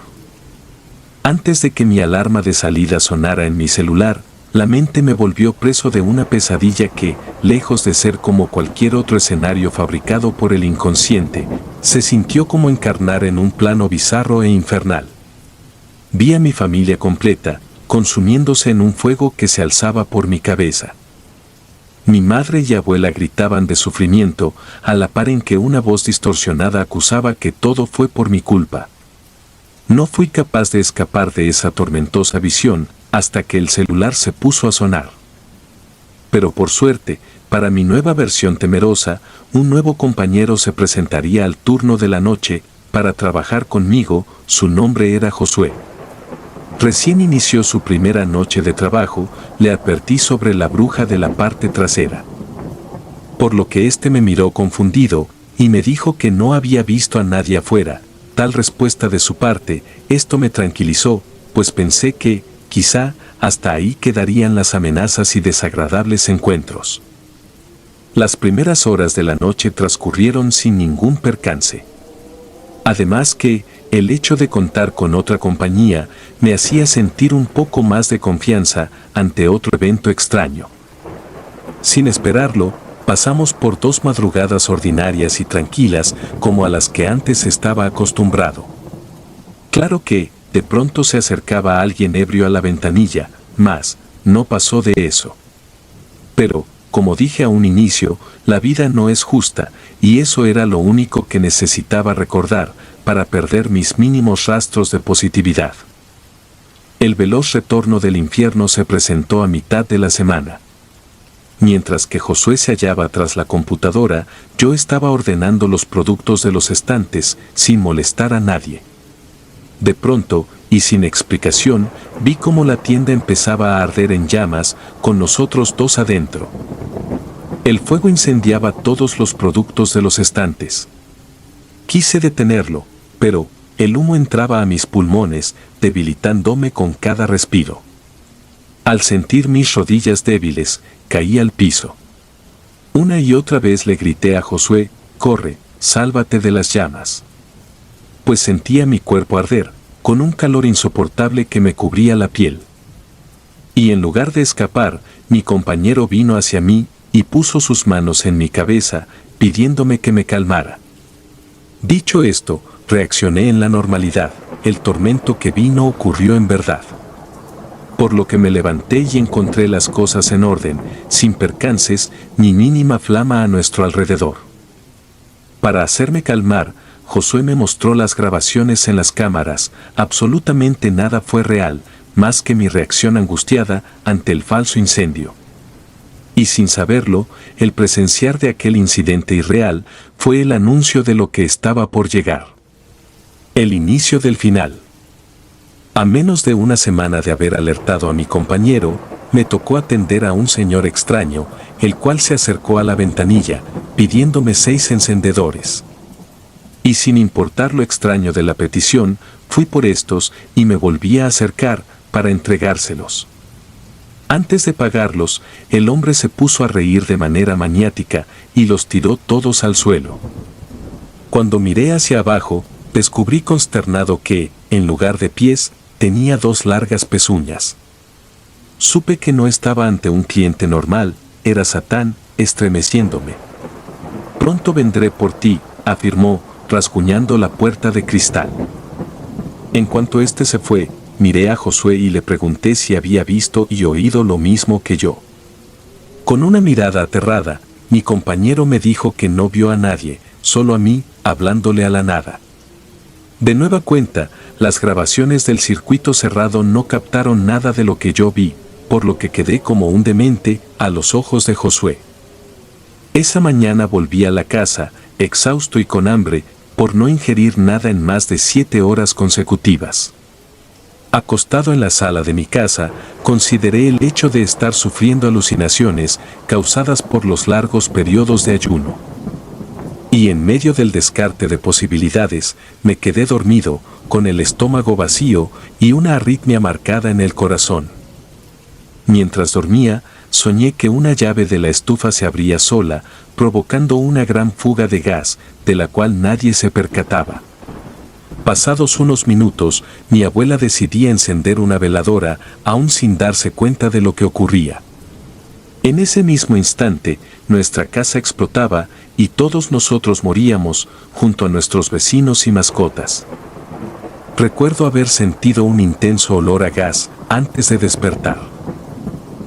Antes de que mi alarma de salida sonara en mi celular, la mente me volvió preso de una pesadilla que, lejos de ser como cualquier otro escenario fabricado por el inconsciente, se sintió como encarnar en un plano bizarro e infernal. Vi a mi familia completa, consumiéndose en un fuego que se alzaba por mi cabeza. Mi madre y abuela gritaban de sufrimiento, a la par en que una voz distorsionada acusaba que todo fue por mi culpa. No fui capaz de escapar de esa tormentosa visión, hasta que el celular se puso a sonar. Pero por suerte, para mi nueva versión temerosa, un nuevo compañero se presentaría al turno de la noche, para trabajar conmigo. Su nombre era Josué. Recién inició su primera noche de trabajo, le advertí sobre la bruja de la parte trasera. Por lo que éste me miró confundido, y me dijo que no había visto a nadie afuera. Tal respuesta de su parte, esto me tranquilizó, pues pensé que, quizá, hasta ahí quedarían las amenazas y desagradables encuentros. Las primeras horas de la noche transcurrieron sin ningún percance. Además que, el hecho de contar con otra compañía me hacía sentir un poco más de confianza ante otro evento extraño. Sin esperarlo, pasamos por 2 madrugadas ordinarias y tranquilas como a las que antes estaba acostumbrado. Claro que, de pronto se acercaba alguien ebrio a la ventanilla, mas no pasó de eso. Pero, como dije a un inicio, la vida no es justa, y eso era lo único que necesitaba recordar, para perder mis mínimos rastros de positividad. El veloz retorno del infierno se presentó a mitad de la semana. Mientras que Josué se hallaba tras la computadora, yo estaba ordenando los productos de los estantes, sin molestar a nadie. De pronto, y sin explicación, vi cómo la tienda empezaba a arder en llamas, con nosotros 2 adentro. El fuego incendiaba todos los productos de los estantes. Quise detenerlo, pero el humo entraba a mis pulmones, debilitándome con cada respiro. Al sentir mis rodillas débiles, caí al piso. Una y otra vez le grité a Josué: «Corre, sálvate de las llamas». Pues sentía mi cuerpo arder, con un calor insoportable que me cubría la piel. Y en lugar de escapar, mi compañero vino hacia mí y puso sus manos en mi cabeza, pidiéndome que me calmara. Dicho esto, reaccioné en la normalidad. El tormento que vino ocurrió en verdad. Por lo que me levanté y encontré las cosas en orden, sin percances ni mínima flama a nuestro alrededor. Para hacerme calmar, Josué me mostró las grabaciones en las cámaras. Absolutamente nada fue real, más que mi reacción angustiada ante el falso incendio. Y sin saberlo, el presenciar de aquel incidente irreal fue el anuncio de lo que estaba por llegar. El inicio del final. A menos de una semana de haber alertado a mi compañero, me tocó atender a un señor extraño, el cual se acercó a la ventanilla, pidiéndome 6 encendedores. Y sin importar lo extraño de la petición, fui por estos y me volví a acercar para entregárselos. Antes de pagarlos, el hombre se puso a reír de manera maniática y los tiró todos al suelo. Cuando miré hacia abajo, descubrí consternado que, en lugar de pies, tenía 2 largas pezuñas. Supe que no estaba ante un cliente normal, era Satán, estremeciéndome. «Pronto vendré por ti», afirmó, rasguñando la puerta de cristal. En cuanto éste se fue, miré a Josué y le pregunté si había visto y oído lo mismo que yo. Con una mirada aterrada, mi compañero me dijo que no vio a nadie, solo a mí, hablándole a la nada. De nueva cuenta, las grabaciones del circuito cerrado no captaron nada de lo que yo vi, por lo que quedé como un demente a los ojos de Josué. Esa mañana volví a la casa, exhausto y con hambre, por no ingerir nada en más de 7 horas consecutivas. Acostado en la sala de mi casa, consideré el hecho de estar sufriendo alucinaciones causadas por los largos periodos de ayuno. Y en medio del descarte de posibilidades, me quedé dormido, con el estómago vacío y una arritmia marcada en el corazón. Mientras dormía, soñé que una llave de la estufa se abría sola, provocando una gran fuga de gas, de la cual nadie se percataba. Pasados unos minutos, mi abuela decidía encender una veladora, aún sin darse cuenta de lo que ocurría. En ese mismo instante, nuestra casa explotaba y todos nosotros moríamos, junto a nuestros vecinos y mascotas. Recuerdo haber sentido un intenso olor a gas antes de despertar.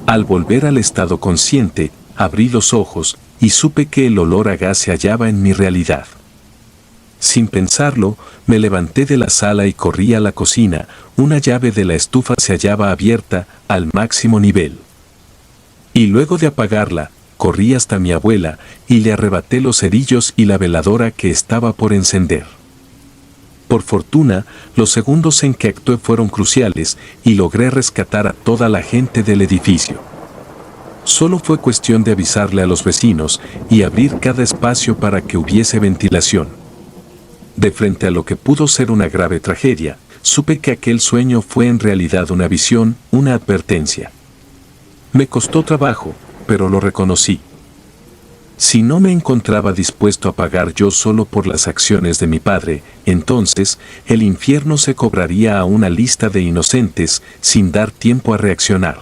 Al volver al estado consciente, abrí los ojos y supe que el olor a gas se hallaba en mi realidad. Sin pensarlo, me levanté de la sala y corrí a la cocina. Una llave de la estufa se hallaba abierta al máximo nivel. Y luego de apagarla, corrí hasta mi abuela y le arrebaté los cerillos y la veladora que estaba por encender. Por fortuna, los segundos en que actué fueron cruciales y logré rescatar a toda la gente del edificio. Solo fue cuestión de avisarle a los vecinos y abrir cada espacio para que hubiese ventilación. De frente a lo que pudo ser una grave tragedia, supe que aquel sueño fue en realidad una visión, una advertencia. Me costó trabajo, pero lo reconocí. Si no me encontraba dispuesto a pagar yo solo por las acciones de mi padre, entonces el infierno se cobraría a una lista de inocentes sin dar tiempo a reaccionar.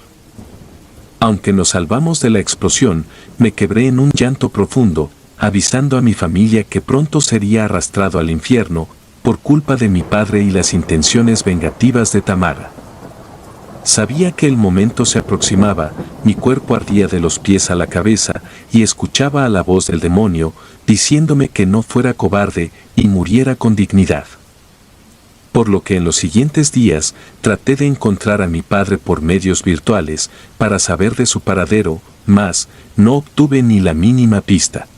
Aunque nos salvamos de la explosión, me quebré en un llanto profundo, avisando a mi familia que pronto sería arrastrado al infierno por culpa de mi padre y las intenciones vengativas de Tamara. Sabía que el momento se aproximaba, mi cuerpo ardía de los pies a la cabeza y escuchaba a la voz del demonio diciéndome que no fuera cobarde y muriera con dignidad. Por lo que en los siguientes días traté de encontrar a mi padre por medios virtuales para saber de su paradero, mas no obtuve ni la mínima pista.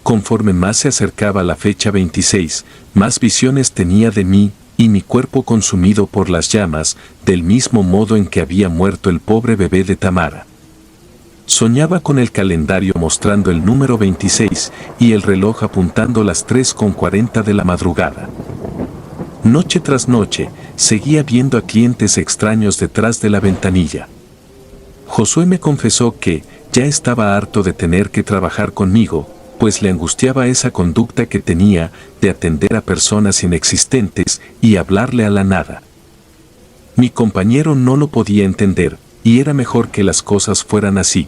Conforme más se acercaba la fecha 26, más visiones tenía de mí y mi cuerpo consumido por las llamas, del mismo modo en que había muerto el pobre bebé de Tamara. Soñaba con el calendario mostrando el número 26 y el reloj apuntando las 3:40 de la madrugada. Noche tras noche, seguía viendo a clientes extraños detrás de la ventanilla. Josué me confesó que ya estaba harto de tener que trabajar conmigo, pues le angustiaba esa conducta que tenía de atender a personas inexistentes y hablarle a la nada. Mi compañero no lo podía entender, y era mejor que las cosas fueran así.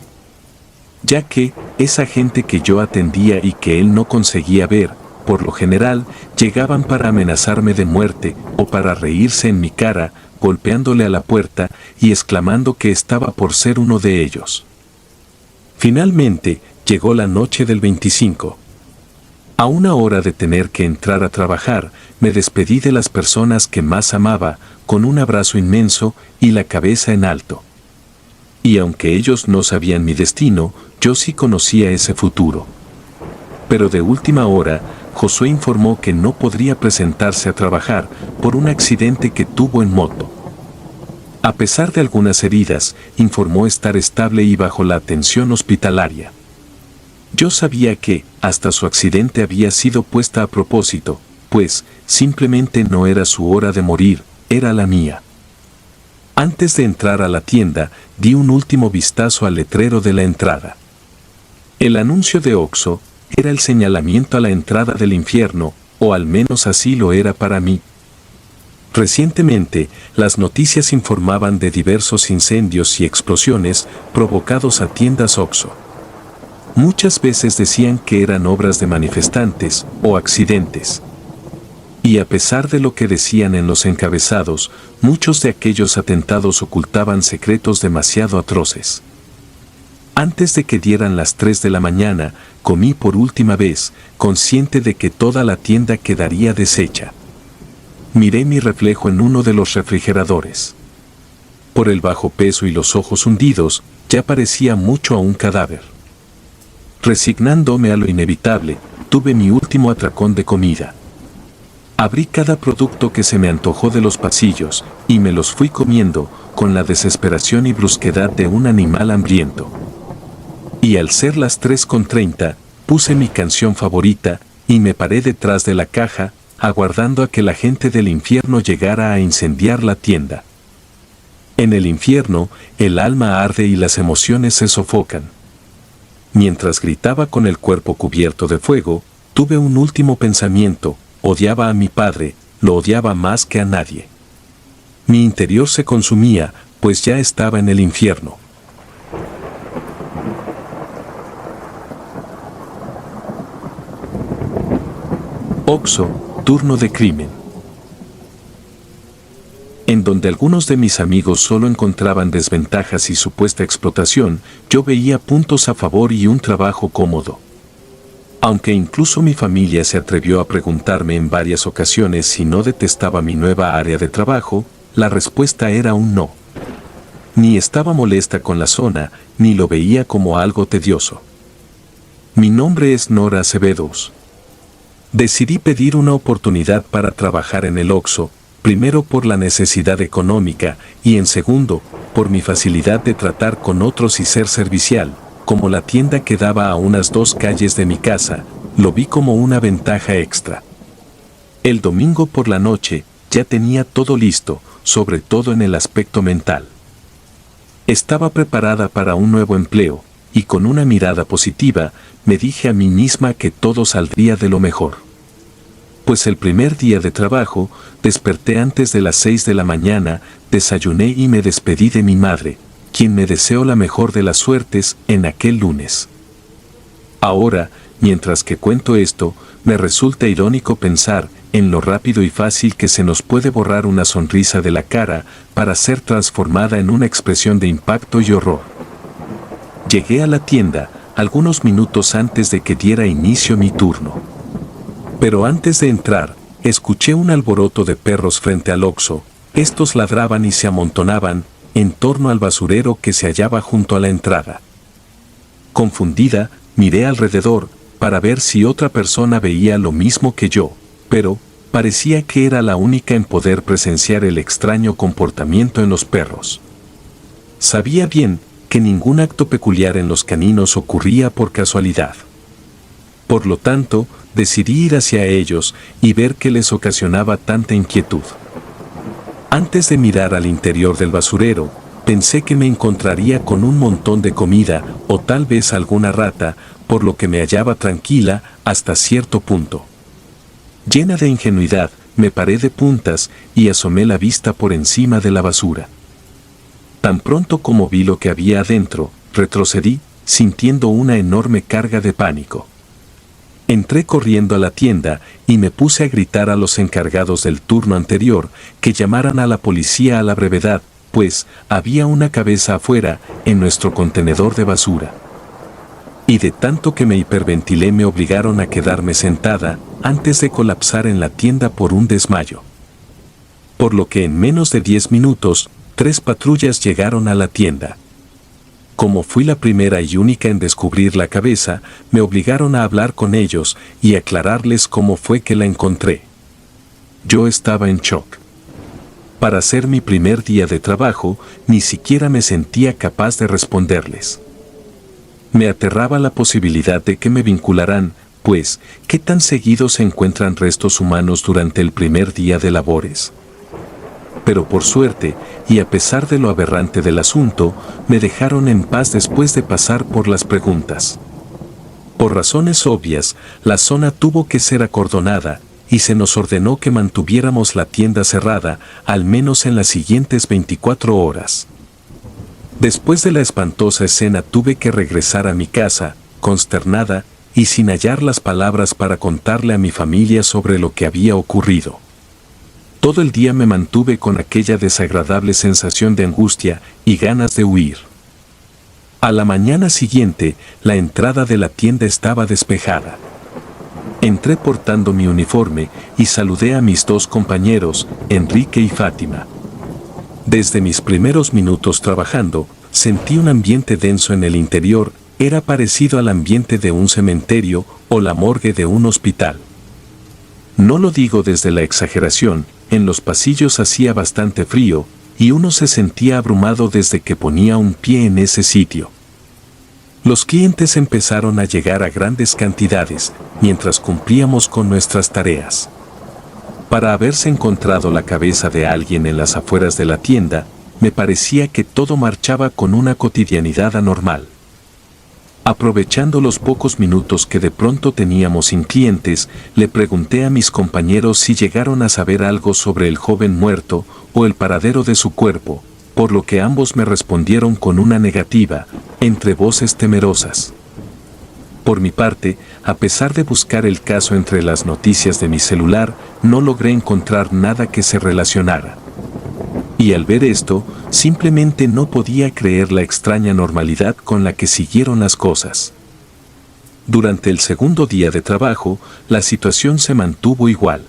Ya que, esa gente que yo atendía y que él no conseguía ver, por lo general, llegaban para amenazarme de muerte o para reírse en mi cara, golpeándole a la puerta y exclamando que estaba por ser uno de ellos. Finalmente, llegó la noche del 25. A una hora de tener que entrar a trabajar, me despedí de las personas que más amaba, con un abrazo inmenso y la cabeza en alto. Y aunque ellos no sabían mi destino, yo sí conocía ese futuro. Pero de última hora, Josué informó que no podría presentarse a trabajar por un accidente que tuvo en moto. A pesar de algunas heridas, informó estar estable y bajo la atención hospitalaria. Yo sabía que, hasta su accidente había sido puesta a propósito, pues, simplemente no era su hora de morir, era la mía. Antes de entrar a la tienda, di un último vistazo al letrero de la entrada. El anuncio de Oxxo era el señalamiento a la entrada del infierno, o al menos así lo era para mí. Recientemente, las noticias informaban de diversos incendios y explosiones provocados a tiendas Oxxo. Muchas veces decían que eran obras de manifestantes o accidentes. Y a pesar de lo que decían en los encabezados, muchos de aquellos atentados ocultaban secretos demasiado atroces. Antes de que dieran las 3 de la mañana, comí por última vez, consciente de que toda la tienda quedaría deshecha. Miré mi reflejo en uno de los refrigeradores. Por el bajo peso y los ojos hundidos, ya parecía mucho a un cadáver. Resignándome a lo inevitable, tuve mi último atracón de comida. Abrí cada producto que se me antojó de los pasillos, y me los fui comiendo, con la desesperación y brusquedad de un animal hambriento. Y al ser las 3:30, puse mi canción favorita, y me paré detrás de la caja, aguardando a que la gente del infierno llegara a incendiar la tienda. En el infierno, el alma arde y las emociones se sofocan. Mientras gritaba con el cuerpo cubierto de fuego, tuve un último pensamiento: odiaba a mi padre, lo odiaba más que a nadie. Mi interior se consumía, pues ya estaba en el infierno. Oxxo, turno de crimen. En donde algunos de mis amigos solo encontraban desventajas y supuesta explotación, yo veía puntos a favor y un trabajo cómodo. Aunque incluso mi familia se atrevió a preguntarme en varias ocasiones si no detestaba mi nueva área de trabajo, la respuesta era un no. Ni estaba molesta con la zona, ni lo veía como algo tedioso. Mi nombre es Nora Acevedos. Decidí pedir una oportunidad para trabajar en el Oxxo, primero por la necesidad económica y en segundo, por mi facilidad de tratar con otros y ser servicial. Como la tienda quedaba a unas 2 calles de mi casa, lo vi como una ventaja extra. El domingo por la noche, ya tenía todo listo, sobre todo en el aspecto mental. Estaba preparada para un nuevo empleo, y con una mirada positiva, me dije a mí misma que todo saldría de lo mejor. Pues el primer día de trabajo, desperté antes de las 6 de la mañana, desayuné y me despedí de mi madre, quien me deseó la mejor de las suertes en aquel lunes. Ahora, mientras que cuento esto, me resulta irónico pensar en lo rápido y fácil que se nos puede borrar una sonrisa de la cara para ser transformada en una expresión de impacto y horror. Llegué a la tienda algunos minutos antes de que diera inicio mi turno. Pero antes de entrar, escuché un alboroto de perros frente al Oxxo. Estos ladraban y se amontonaban en torno al basurero que se hallaba junto a la entrada. Confundida, miré alrededor para ver si otra persona veía lo mismo que yo, pero parecía que era la única en poder presenciar el extraño comportamiento en los perros. Sabía bien que ningún acto peculiar en los caninos ocurría por casualidad. Por lo tanto, decidí ir hacia ellos y ver qué les ocasionaba tanta inquietud. Antes de mirar al interior del basurero, pensé que me encontraría con un montón de comida o tal vez alguna rata, por lo que me hallaba tranquila hasta cierto punto. Llena de ingenuidad, me paré de puntas y asomé la vista por encima de la basura. Tan pronto como vi lo que había adentro, retrocedí, sintiendo una enorme carga de pánico. Entré corriendo a la tienda y me puse a gritar a los encargados del turno anterior que llamaran a la policía a la brevedad, pues había una cabeza afuera en nuestro contenedor de basura. Y de tanto que me hiperventilé me obligaron a quedarme sentada antes de colapsar en la tienda por un desmayo. Por lo que en menos de 10 minutos, 3 patrullas llegaron a la tienda. Como fui la primera y única en descubrir la cabeza, me obligaron a hablar con ellos y aclararles cómo fue que la encontré. Yo estaba en shock. Para ser mi primer día de trabajo, ni siquiera me sentía capaz de responderles. Me aterraba la posibilidad de que me vincularan, pues, ¿qué tan seguido se encuentran restos humanos durante el primer día de labores? Pero por suerte, y a pesar de lo aberrante del asunto, me dejaron en paz después de pasar por las preguntas. Por razones obvias, la zona tuvo que ser acordonada, y se nos ordenó que mantuviéramos la tienda cerrada, al menos en las siguientes 24 horas. Después de la espantosa escena tuve que regresar a mi casa, consternada, y sin hallar las palabras para contarle a mi familia sobre lo que había ocurrido. Todo el día me mantuve con aquella desagradable sensación de angustia y ganas de huir. A la mañana siguiente, la entrada de la tienda estaba despejada. Entré portando mi uniforme y saludé a mis dos compañeros, Enrique y Fátima. Desde mis primeros minutos trabajando, sentí un ambiente denso en el interior, era parecido al ambiente de un cementerio o la morgue de un hospital. No lo digo desde la exageración, en los pasillos hacía bastante frío, y uno se sentía abrumado desde que ponía un pie en ese sitio. Los clientes empezaron a llegar a grandes cantidades, mientras cumplíamos con nuestras tareas. Para haberse encontrado la cabeza de alguien en las afueras de la tienda, me parecía que todo marchaba con una cotidianidad anormal. Aprovechando los pocos minutos que de pronto teníamos sin clientes, le pregunté a mis compañeros si llegaron a saber algo sobre el joven muerto o el paradero de su cuerpo, por lo que ambos me respondieron con una negativa, entre voces temerosas. Por mi parte, a pesar de buscar el caso entre las noticias de mi celular, no logré encontrar nada que se relacionara. Y al ver esto, simplemente no podía creer la extraña normalidad con la que siguieron las cosas. Durante el segundo día de trabajo, la situación se mantuvo igual.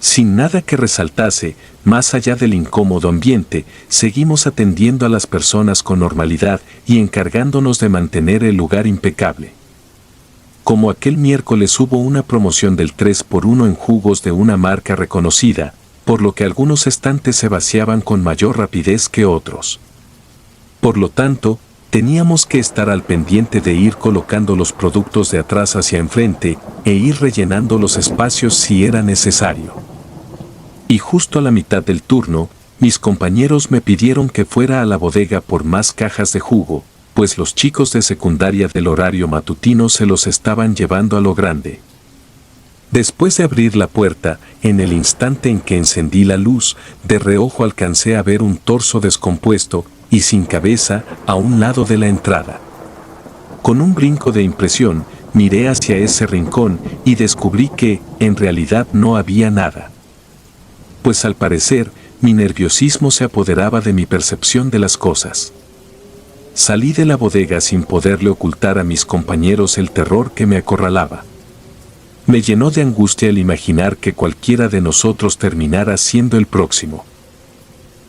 Sin nada que resaltase, más allá del incómodo ambiente, seguimos atendiendo a las personas con normalidad y encargándonos de mantener el lugar impecable. Como aquel miércoles hubo una promoción del 3x1 en jugos de una marca reconocida, por lo que algunos estantes se vaciaban con mayor rapidez que otros. Por lo tanto, teníamos que estar al pendiente de ir colocando los productos de atrás hacia enfrente e ir rellenando los espacios si era necesario. Y justo a la mitad del turno, mis compañeros me pidieron que fuera a la bodega por más cajas de jugo, pues los chicos de secundaria del horario matutino se los estaban llevando a lo grande. Después de abrir la puerta, en el instante en que encendí la luz, de reojo alcancé a ver un torso descompuesto y sin cabeza a un lado de la entrada. Con un brinco de impresión, miré hacia ese rincón y descubrí que, en realidad, no había nada. Pues al parecer, mi nerviosismo se apoderaba de mi percepción de las cosas. Salí de la bodega sin poderle ocultar a mis compañeros el terror que me acorralaba. Me llenó de angustia el imaginar que cualquiera de nosotros terminara siendo el próximo.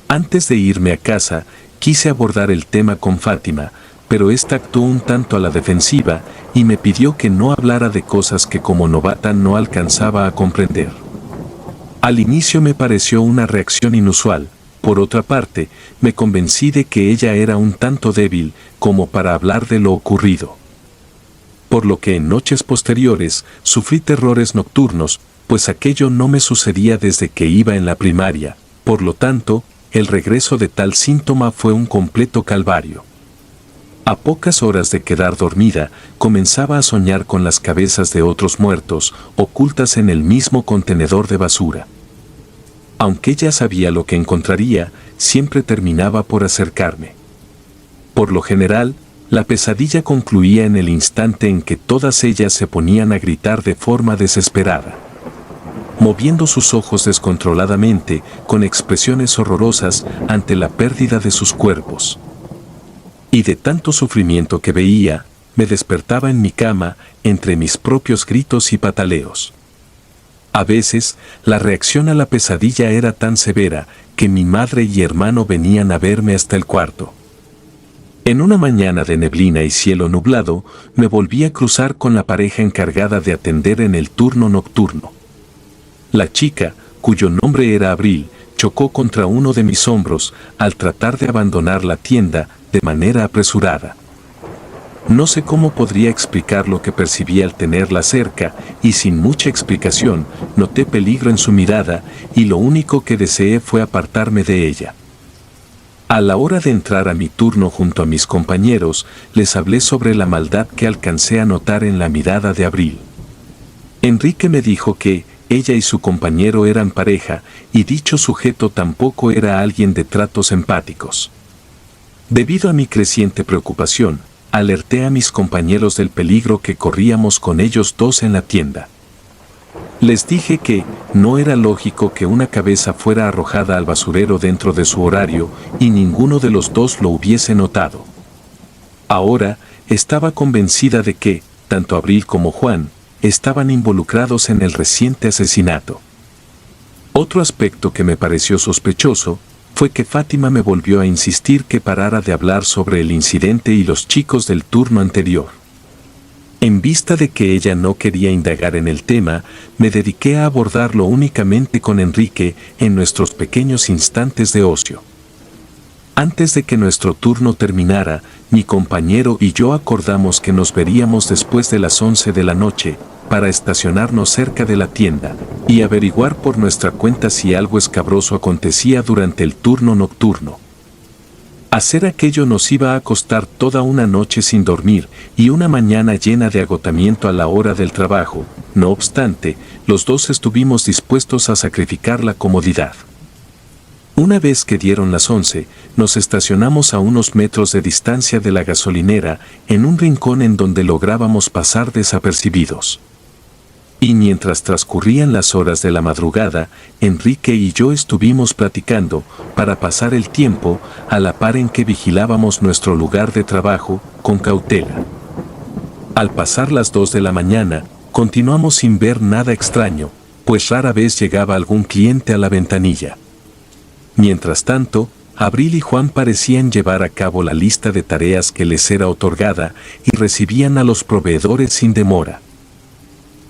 Antes de irme a casa, quise abordar el tema con Fátima, pero ésta actuó un tanto a la defensiva y me pidió que no hablara de cosas que como novata no alcanzaba a comprender. Al inicio me pareció una reacción inusual, por otra parte, me convencí de que ella era un tanto débil como para hablar de lo ocurrido. Por lo que en noches posteriores sufrí terrores nocturnos, pues aquello no me sucedía desde que iba en la primaria, por lo tanto, el regreso de tal síntoma fue un completo calvario. A pocas horas de quedar dormida, comenzaba a soñar con las cabezas de otros muertos, ocultas en el mismo contenedor de basura. Aunque ella sabía lo que encontraría, siempre terminaba por acercarme. Por lo general, la pesadilla concluía en el instante en que todas ellas se ponían a gritar de forma desesperada, moviendo sus ojos descontroladamente, con expresiones horrorosas ante la pérdida de sus cuerpos. Y de tanto sufrimiento que veía, me despertaba en mi cama, entre mis propios gritos y pataleos. A veces, la reacción a la pesadilla era tan severa, que mi madre y hermano venían a verme hasta el cuarto. En una mañana de neblina y cielo nublado, me volví a cruzar con la pareja encargada de atender en el turno nocturno. La chica, cuyo nombre era Abril, chocó contra uno de mis hombros al tratar de abandonar la tienda de manera apresurada. No sé cómo podría explicar lo que percibí al tenerla cerca, y sin mucha explicación, noté peligro en su mirada, y lo único que deseé fue apartarme de ella. A la hora de entrar a mi turno junto a mis compañeros, les hablé sobre la maldad que alcancé a notar en la mirada de Abril. Enrique me dijo que ella y su compañero eran pareja, y dicho sujeto tampoco era alguien de tratos empáticos. Debido a mi creciente preocupación, alerté a mis compañeros del peligro que corríamos con ellos dos en la tienda. Les dije que no era lógico que una cabeza fuera arrojada al basurero dentro de su horario y ninguno de los dos lo hubiese notado. Ahora estaba convencida de que, tanto Abril como Juan, estaban involucrados en el reciente asesinato. Otro aspecto que me pareció sospechoso fue que Fátima me volvió a insistir que parara de hablar sobre el incidente y los chicos del turno anterior. En vista de que ella no quería indagar en el tema, me dediqué a abordarlo únicamente con Enrique en nuestros pequeños instantes de ocio. Antes de que nuestro turno terminara, mi compañero y yo acordamos que nos veríamos después de las 11 de la noche, para estacionarnos cerca de la tienda y averiguar por nuestra cuenta si algo escabroso acontecía durante el turno nocturno. Hacer aquello nos iba a costar toda una noche sin dormir y una mañana llena de agotamiento a la hora del trabajo. No obstante, los dos estuvimos dispuestos a sacrificar la comodidad. Una vez que dieron las 11, nos estacionamos a unos metros de distancia de la gasolinera, en un rincón en donde lográbamos pasar desapercibidos. Y mientras transcurrían las horas de la madrugada, Enrique y yo estuvimos platicando, para pasar el tiempo, a la par en que vigilábamos nuestro lugar de trabajo, con cautela. Al pasar las 2 de la mañana, continuamos sin ver nada extraño, pues rara vez llegaba algún cliente a la ventanilla. Mientras tanto, Abril y Juan parecían llevar a cabo la lista de tareas que les era otorgada y recibían a los proveedores sin demora.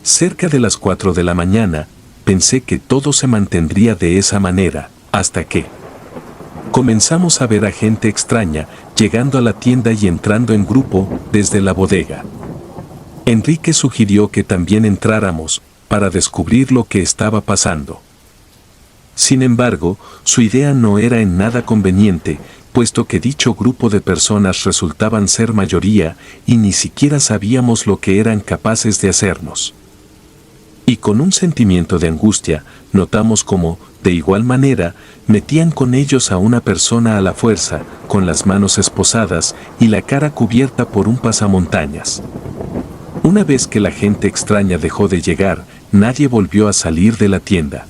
Cerca de las 4 de la mañana, pensé que todo se mantendría de esa manera, hasta que comenzamos a ver a gente extraña llegando a la tienda y entrando en grupo desde la bodega. Enrique sugirió que también entráramos, para descubrir lo que estaba pasando. Sin embargo, su idea no era en nada conveniente, puesto que dicho grupo de personas resultaban ser mayoría y ni siquiera sabíamos lo que eran capaces de hacernos. Y con un sentimiento de angustia, notamos cómo, de igual manera, metían con ellos a una persona a la fuerza, con las manos esposadas y la cara cubierta por un pasamontañas. Una vez que la gente extraña dejó de llegar, nadie volvió a salir de la tienda.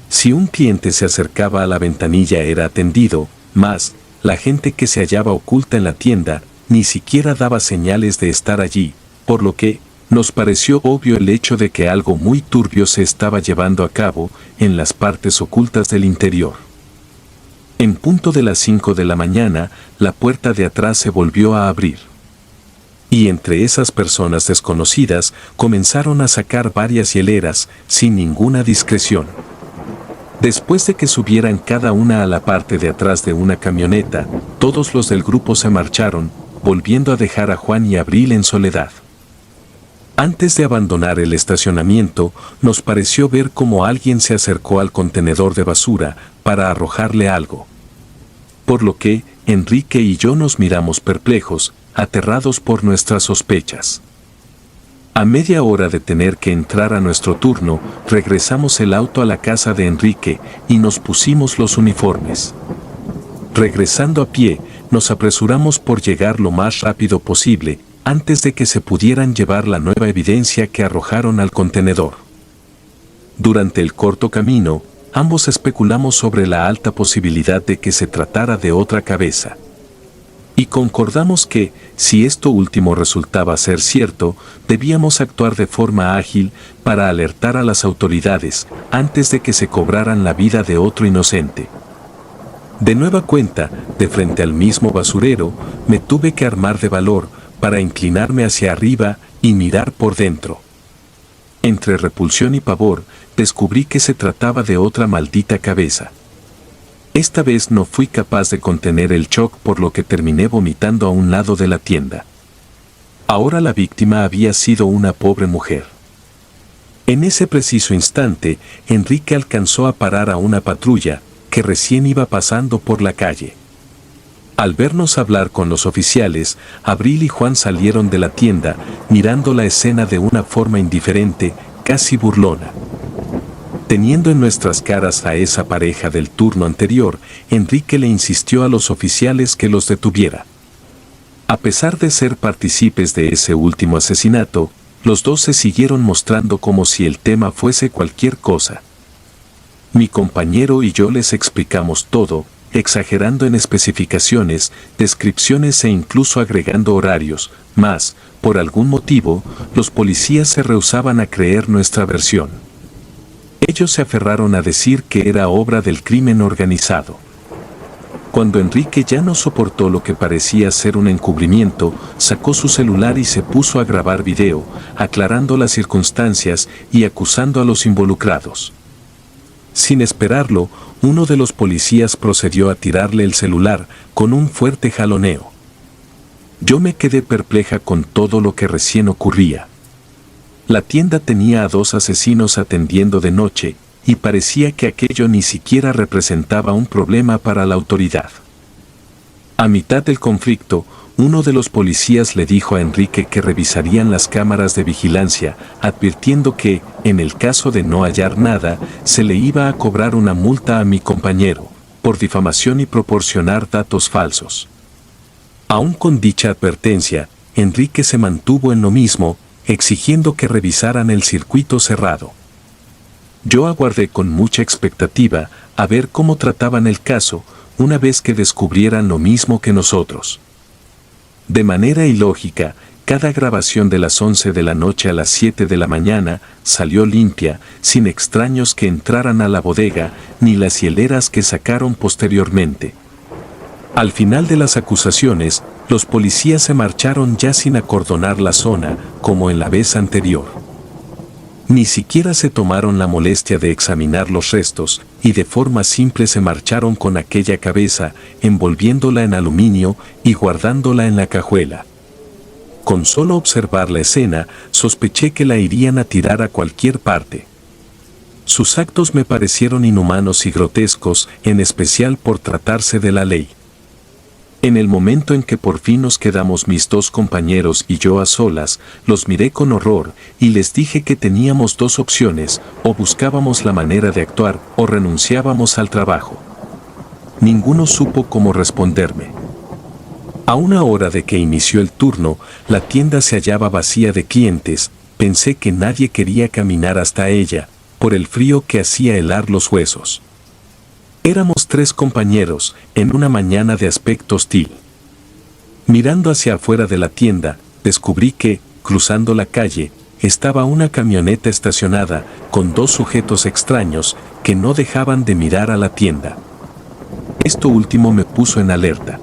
Si un cliente se acercaba a la ventanilla era atendido, mas la gente que se hallaba oculta en la tienda ni siquiera daba señales de estar allí, por lo que nos pareció obvio el hecho de que algo muy turbio se estaba llevando a cabo en las partes ocultas del interior. En punto de las 5 de la mañana, la puerta de atrás se volvió a abrir. Y entre esas personas desconocidas comenzaron a sacar varias hieleras sin ninguna discreción. Después de que subieran cada una a la parte de atrás de una camioneta, todos los del grupo se marcharon, volviendo a dejar a Juan y Abril en soledad. Antes de abandonar el estacionamiento, nos pareció ver cómo alguien se acercó al contenedor de basura para arrojarle algo. Por lo que, Enrique y yo nos miramos perplejos, aterrados por nuestras sospechas. A media hora de tener que entrar a nuestro turno, regresamos el auto a la casa de Enrique y nos pusimos los uniformes. Regresando a pie, nos apresuramos por llegar lo más rápido posible, antes de que se pudieran llevar la nueva evidencia que arrojaron al contenedor. Durante el corto camino, ambos especulamos sobre la alta posibilidad de que se tratara de otra cabeza. Y concordamos que, si esto último resultaba ser cierto, debíamos actuar de forma ágil para alertar a las autoridades antes de que se cobraran la vida de otro inocente. De nueva cuenta, de frente al mismo basurero, me tuve que armar de valor para inclinarme hacia arriba y mirar por dentro. Entre repulsión y pavor, descubrí que se trataba de otra maldita cabeza. Esta vez no fui capaz de contener el shock, por lo que terminé vomitando a un lado de la tienda. Ahora la víctima había sido una pobre mujer. En ese preciso instante, Enrique alcanzó a parar a una patrulla que recién iba pasando por la calle. Al vernos hablar con los oficiales, Abril y Juan salieron de la tienda, mirando la escena de una forma indiferente, casi burlona. Teniendo en nuestras caras a esa pareja del turno anterior, Enrique le insistió a los oficiales que los detuviera. A pesar de ser partícipes de ese último asesinato, los dos se siguieron mostrando como si el tema fuese cualquier cosa. Mi compañero y yo les explicamos todo, exagerando en especificaciones, descripciones e incluso agregando horarios, mas, por algún motivo, los policías se rehusaban a creer nuestra versión. Ellos se aferraron a decir que era obra del crimen organizado. Cuando Enrique ya no soportó lo que parecía ser un encubrimiento, sacó su celular y se puso a grabar video, aclarando las circunstancias y acusando a los involucrados. Sin esperarlo, uno de los policías procedió a tirarle el celular con un fuerte jaloneo. Yo me quedé perpleja con todo lo que recién ocurría. La tienda tenía a 2 asesinos atendiendo de noche, y parecía que aquello ni siquiera representaba un problema para la autoridad. A mitad del conflicto, uno de los policías le dijo a Enrique que revisarían las cámaras de vigilancia, advirtiendo que, en el caso de no hallar nada, se le iba a cobrar una multa a mi compañero, por difamación y proporcionar datos falsos. Aún con dicha advertencia, Enrique se mantuvo en lo mismo, exigiendo que revisaran el circuito cerrado. Yo aguardé con mucha expectativa a ver cómo trataban el caso, una vez que descubrieran lo mismo que nosotros. De manera ilógica, cada grabación de las 11 de la noche a las 7 de la mañana salió limpia, sin extraños que entraran a la bodega, ni las hieleras que sacaron posteriormente. Al final de las acusaciones, los policías se marcharon ya sin acordonar la zona, como en la vez anterior. Ni siquiera se tomaron la molestia de examinar los restos, y de forma simple se marcharon con aquella cabeza, envolviéndola en aluminio y guardándola en la cajuela. Con solo observar la escena, sospeché que la irían a tirar a cualquier parte. Sus actos me parecieron inhumanos y grotescos, en especial por tratarse de la ley. En el momento en que por fin nos quedamos mis 2 compañeros y yo a solas, los miré con horror y les dije que teníamos 2 opciones: o buscábamos la manera de actuar o renunciábamos al trabajo. Ninguno supo cómo responderme. A una hora de que inició el turno, la tienda se hallaba vacía de clientes. Pensé que nadie quería caminar hasta ella, por el frío que hacía helar los huesos. Éramos 3 compañeros, en una mañana de aspecto hostil. Mirando hacia afuera de la tienda, descubrí que, cruzando la calle, estaba una camioneta estacionada, con 2 sujetos extraños, que no dejaban de mirar a la tienda. Esto último me puso en alerta.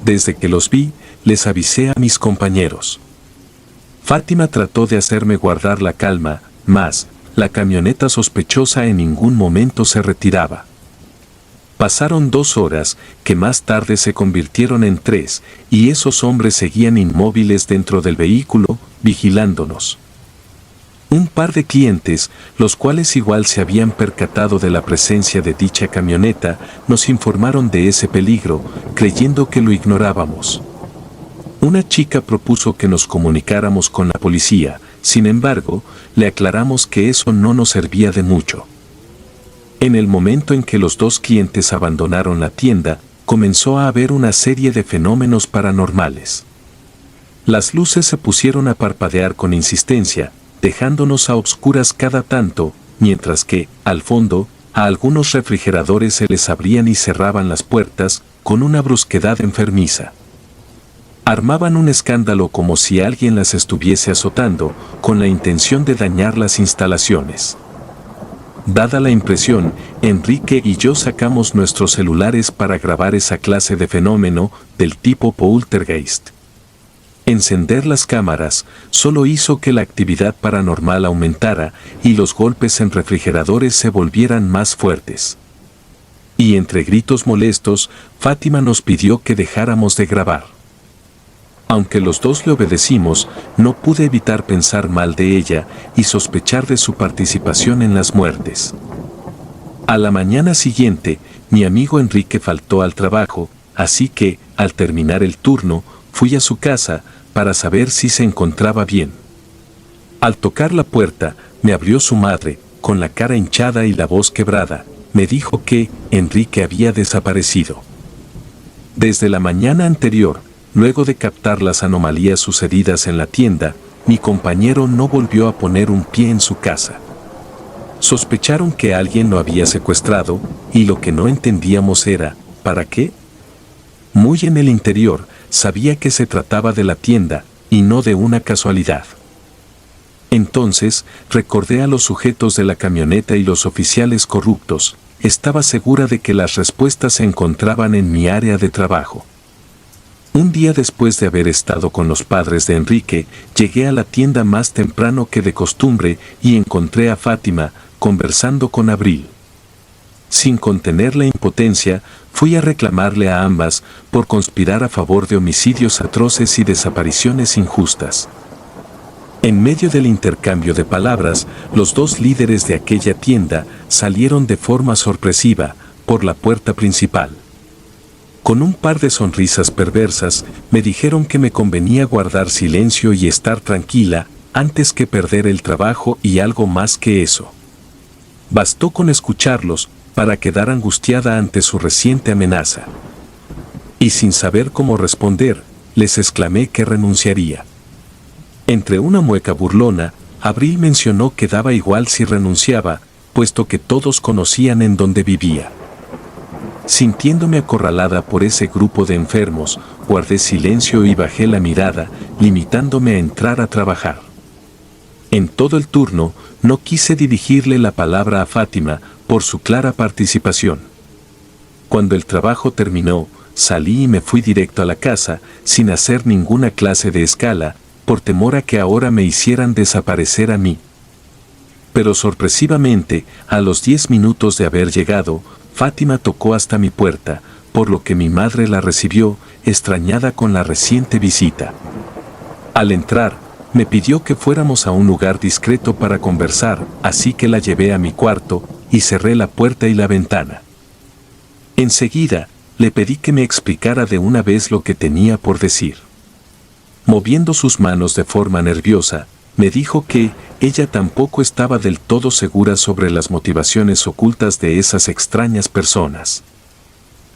Desde que los vi, les avisé a mis compañeros. Fátima trató de hacerme guardar la calma, mas, la camioneta sospechosa en ningún momento se retiraba. Pasaron 2 horas, que más tarde se convirtieron en 3, y esos hombres seguían inmóviles dentro del vehículo, vigilándonos. Un par de clientes, los cuales igual se habían percatado de la presencia de dicha camioneta, nos informaron de ese peligro, creyendo que lo ignorábamos. Una chica propuso que nos comunicáramos con la policía, sin embargo, le aclaramos que eso no nos servía de mucho. En el momento en que los 2 clientes abandonaron la tienda, comenzó a haber una serie de fenómenos paranormales. Las luces se pusieron a parpadear con insistencia, dejándonos a obscuras cada tanto, mientras que, al fondo, a algunos refrigeradores se les abrían y cerraban las puertas, con una brusquedad enfermiza. Armaban un escándalo como si alguien las estuviese azotando, con la intención de dañar las instalaciones. Dada la impresión, Enrique y yo sacamos nuestros celulares para grabar esa clase de fenómeno del tipo poltergeist. Encender las cámaras solo hizo que la actividad paranormal aumentara y los golpes en refrigeradores se volvieran más fuertes. Y entre gritos molestos, Fátima nos pidió que dejáramos de grabar. Aunque los dos le obedecimos, no pude evitar pensar mal de ella y sospechar de su participación en las muertes. A la mañana siguiente, mi amigo Enrique faltó al trabajo, así que, al terminar el turno, fui a su casa para saber si se encontraba bien. Al tocar la puerta, me abrió su madre, con la cara hinchada y la voz quebrada. Me dijo que Enrique había desaparecido. Desde la mañana anterior, luego de captar las anomalías sucedidas en la tienda, mi compañero no volvió a poner un pie en su casa. Sospecharon que alguien lo había secuestrado, y lo que no entendíamos era, ¿para qué? Muy en el interior, sabía que se trataba de la tienda, y no de una casualidad. Entonces, recordé a los sujetos de la camioneta y los oficiales corruptos. Estaba segura de que las respuestas se encontraban en mi área de trabajo. Un día después de haber estado con los padres de Enrique, llegué a la tienda más temprano que de costumbre y encontré a Fátima conversando con Abril. Sin contener la impotencia, fui a reclamarle a ambas por conspirar a favor de homicidios atroces y desapariciones injustas. En medio del intercambio de palabras, los dos líderes de aquella tienda salieron de forma sorpresiva por la puerta principal. Con un par de sonrisas perversas, me dijeron que me convenía guardar silencio y estar tranquila antes que perder el trabajo y algo más que eso. Bastó con escucharlos para quedar angustiada ante su reciente amenaza. Y sin saber cómo responder, les exclamé que renunciaría. Entre una mueca burlona, Abril mencionó que daba igual si renunciaba, puesto que todos conocían en dónde vivía. Sintiéndome acorralada por ese grupo de enfermos, guardé silencio y bajé la mirada, limitándome a entrar a trabajar. En todo el turno, no quise dirigirle la palabra a Fátima por su clara participación. Cuando el trabajo terminó, salí y me fui directo a la casa, sin hacer ninguna clase de escala, por temor a que ahora me hicieran desaparecer a mí. Pero sorpresivamente, a los 10 minutos de haber llegado, Fátima tocó hasta mi puerta, por lo que mi madre la recibió, extrañada con la reciente visita. Al entrar, me pidió que fuéramos a un lugar discreto para conversar, así que la llevé a mi cuarto y cerré la puerta y la ventana. Enseguida, le pedí que me explicara de una vez lo que tenía por decir. Moviendo sus manos de forma nerviosa, me dijo que ella tampoco estaba del todo segura sobre las motivaciones ocultas de esas extrañas personas.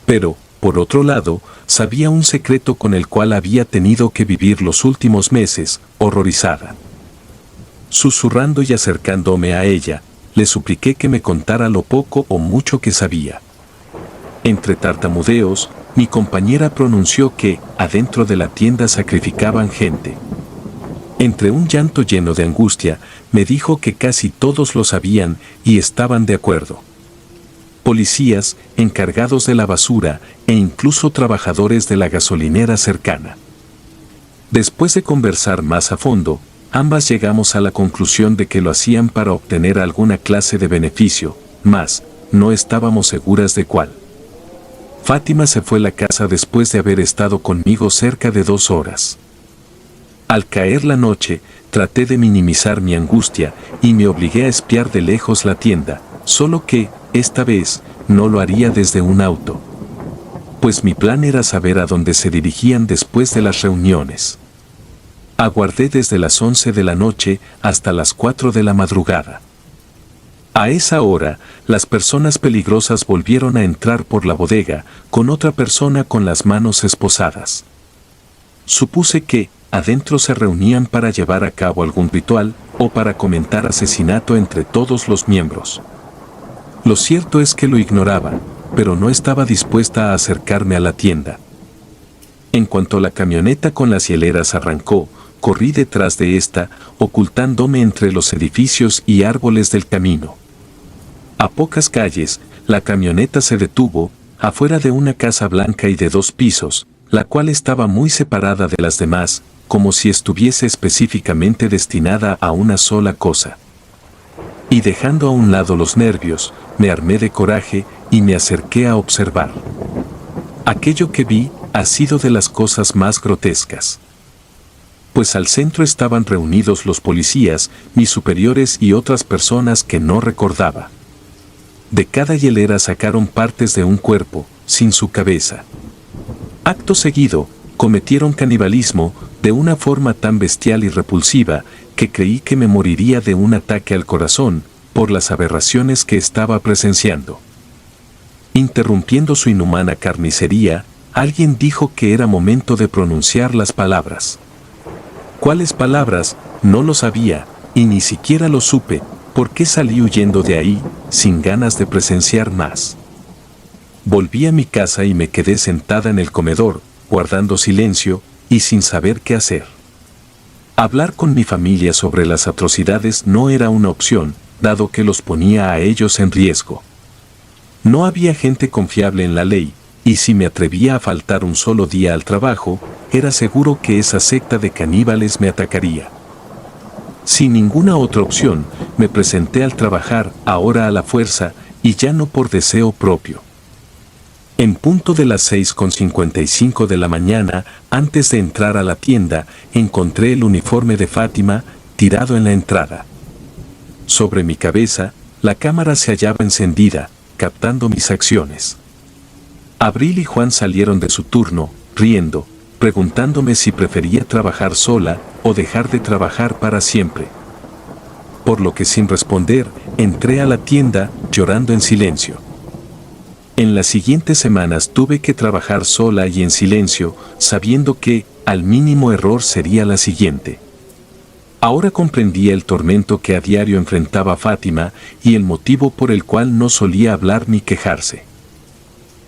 Pero, por otro lado, sabía un secreto con el cual había tenido que vivir los últimos meses, horrorizada. Susurrando y acercándome a ella, le supliqué que me contara lo poco o mucho que sabía. Entre tartamudeos, mi compañera pronunció que, adentro de la tienda sacrificaban gente. Entre un llanto lleno de angustia, me dijo que casi todos lo sabían y estaban de acuerdo. Policías, encargados de la basura e incluso trabajadores de la gasolinera cercana. Después de conversar más a fondo, ambas llegamos a la conclusión de que lo hacían para obtener alguna clase de beneficio, mas no estábamos seguras de cuál. Fátima se fue a la casa después de haber estado conmigo cerca de 2 horas. Al caer la noche, traté de minimizar mi angustia y me obligué a espiar de lejos la tienda, solo que, esta vez, no lo haría desde un auto. Pues mi plan era saber a dónde se dirigían después de las reuniones. Aguardé desde las 11 de la noche hasta las 4 de la madrugada. A esa hora, las personas peligrosas volvieron a entrar por la bodega, con otra persona con las manos esposadas. Supuse que, adentro se reunían para llevar a cabo algún ritual, o para comentar asesinato entre todos los miembros. Lo cierto es que lo ignoraba, pero no estaba dispuesta a acercarme a la tienda. En cuanto la camioneta con las hieleras arrancó, corrí detrás de esta, ocultándome entre los edificios y árboles del camino. A pocas calles, la camioneta se detuvo, afuera de una casa blanca y de 2 pisos, la cual estaba muy separada de las demás, como si estuviese específicamente destinada a una sola cosa. Y dejando a un lado los nervios, me armé de coraje y me acerqué a observar. Aquello que vi ha sido de las cosas más grotescas. Pues al centro estaban reunidos los policías, mis superiores y otras personas que no recordaba. De cada hielera sacaron partes de un cuerpo, sin su cabeza. Acto seguido, cometieron canibalismo de una forma tan bestial y repulsiva que creí que me moriría de un ataque al corazón por las aberraciones que estaba presenciando. Interrumpiendo su inhumana carnicería, alguien dijo que era momento de pronunciar las palabras. ¿Cuáles palabras? No lo sabía, y ni siquiera lo supe, porque salí huyendo de ahí, sin ganas de presenciar más. Volví a mi casa y me quedé sentada en el comedor, guardando silencio, y sin saber qué hacer. Hablar con mi familia sobre las atrocidades no era una opción, dado que los ponía a ellos en riesgo. No había gente confiable en la ley, y si me atrevía a faltar un solo día al trabajo, era seguro que esa secta de caníbales me atacaría. Sin ninguna otra opción, me presenté al trabajar, ahora a la fuerza, y ya no por deseo propio. En punto de las 6:55 de la mañana, antes de entrar a la tienda, encontré el uniforme de Fátima, tirado en la entrada. Sobre mi cabeza, la cámara se hallaba encendida, captando mis acciones. Abril y Juan salieron de su turno, riendo, preguntándome si prefería trabajar sola o dejar de trabajar para siempre. Por lo que sin responder, entré a la tienda, llorando en silencio. En las siguientes semanas tuve que trabajar sola y en silencio, sabiendo que, al mínimo error sería la siguiente. Ahora comprendía el tormento que a diario enfrentaba Fátima y el motivo por el cual no solía hablar ni quejarse.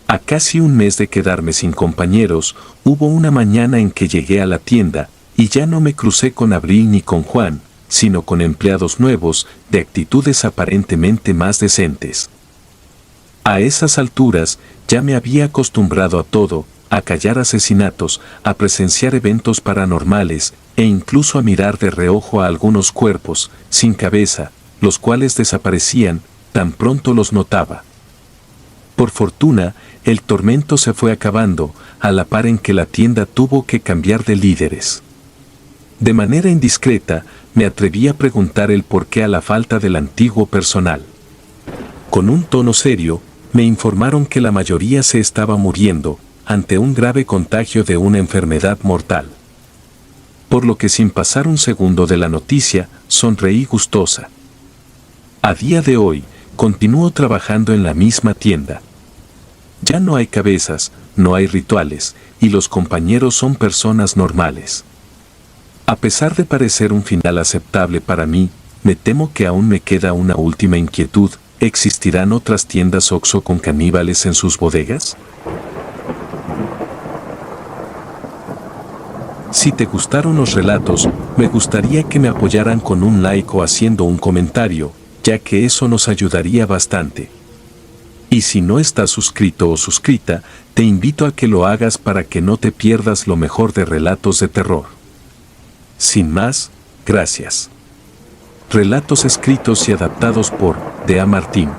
A casi un mes de quedarme sin compañeros, hubo una mañana en que llegué a la tienda, y ya no me crucé con Abril ni con Juan, sino con empleados nuevos, de actitudes aparentemente más decentes. A esas alturas, ya me había acostumbrado a todo, a callar asesinatos, a presenciar eventos paranormales, e incluso a mirar de reojo a algunos cuerpos, sin cabeza, los cuales desaparecían, tan pronto los notaba. Por fortuna, el tormento se fue acabando, a la par en que la tienda tuvo que cambiar de líderes. De manera indiscreta, me atreví a preguntar el porqué a la falta del antiguo personal. Con un tono serio, me informaron que la mayoría se estaba muriendo, ante un grave contagio de una enfermedad mortal. Por lo que sin pasar un segundo de la noticia, sonreí gustosa. A día de hoy, continúo trabajando en la misma tienda. Ya no hay cabezas, no hay rituales, y los compañeros son personas normales. A pesar de parecer un final aceptable para mí, me temo que aún me queda una última inquietud. ¿Existirán otras tiendas OXXO con caníbales en sus bodegas? Si te gustaron los relatos, me gustaría que me apoyaran con un like o haciendo un comentario, ya que eso nos ayudaría bastante. Y si no estás suscrito o suscrita, te invito a que lo hagas para que no te pierdas lo mejor de relatos de terror. Sin más, gracias. Relatos escritos y adaptados por Dea Martín.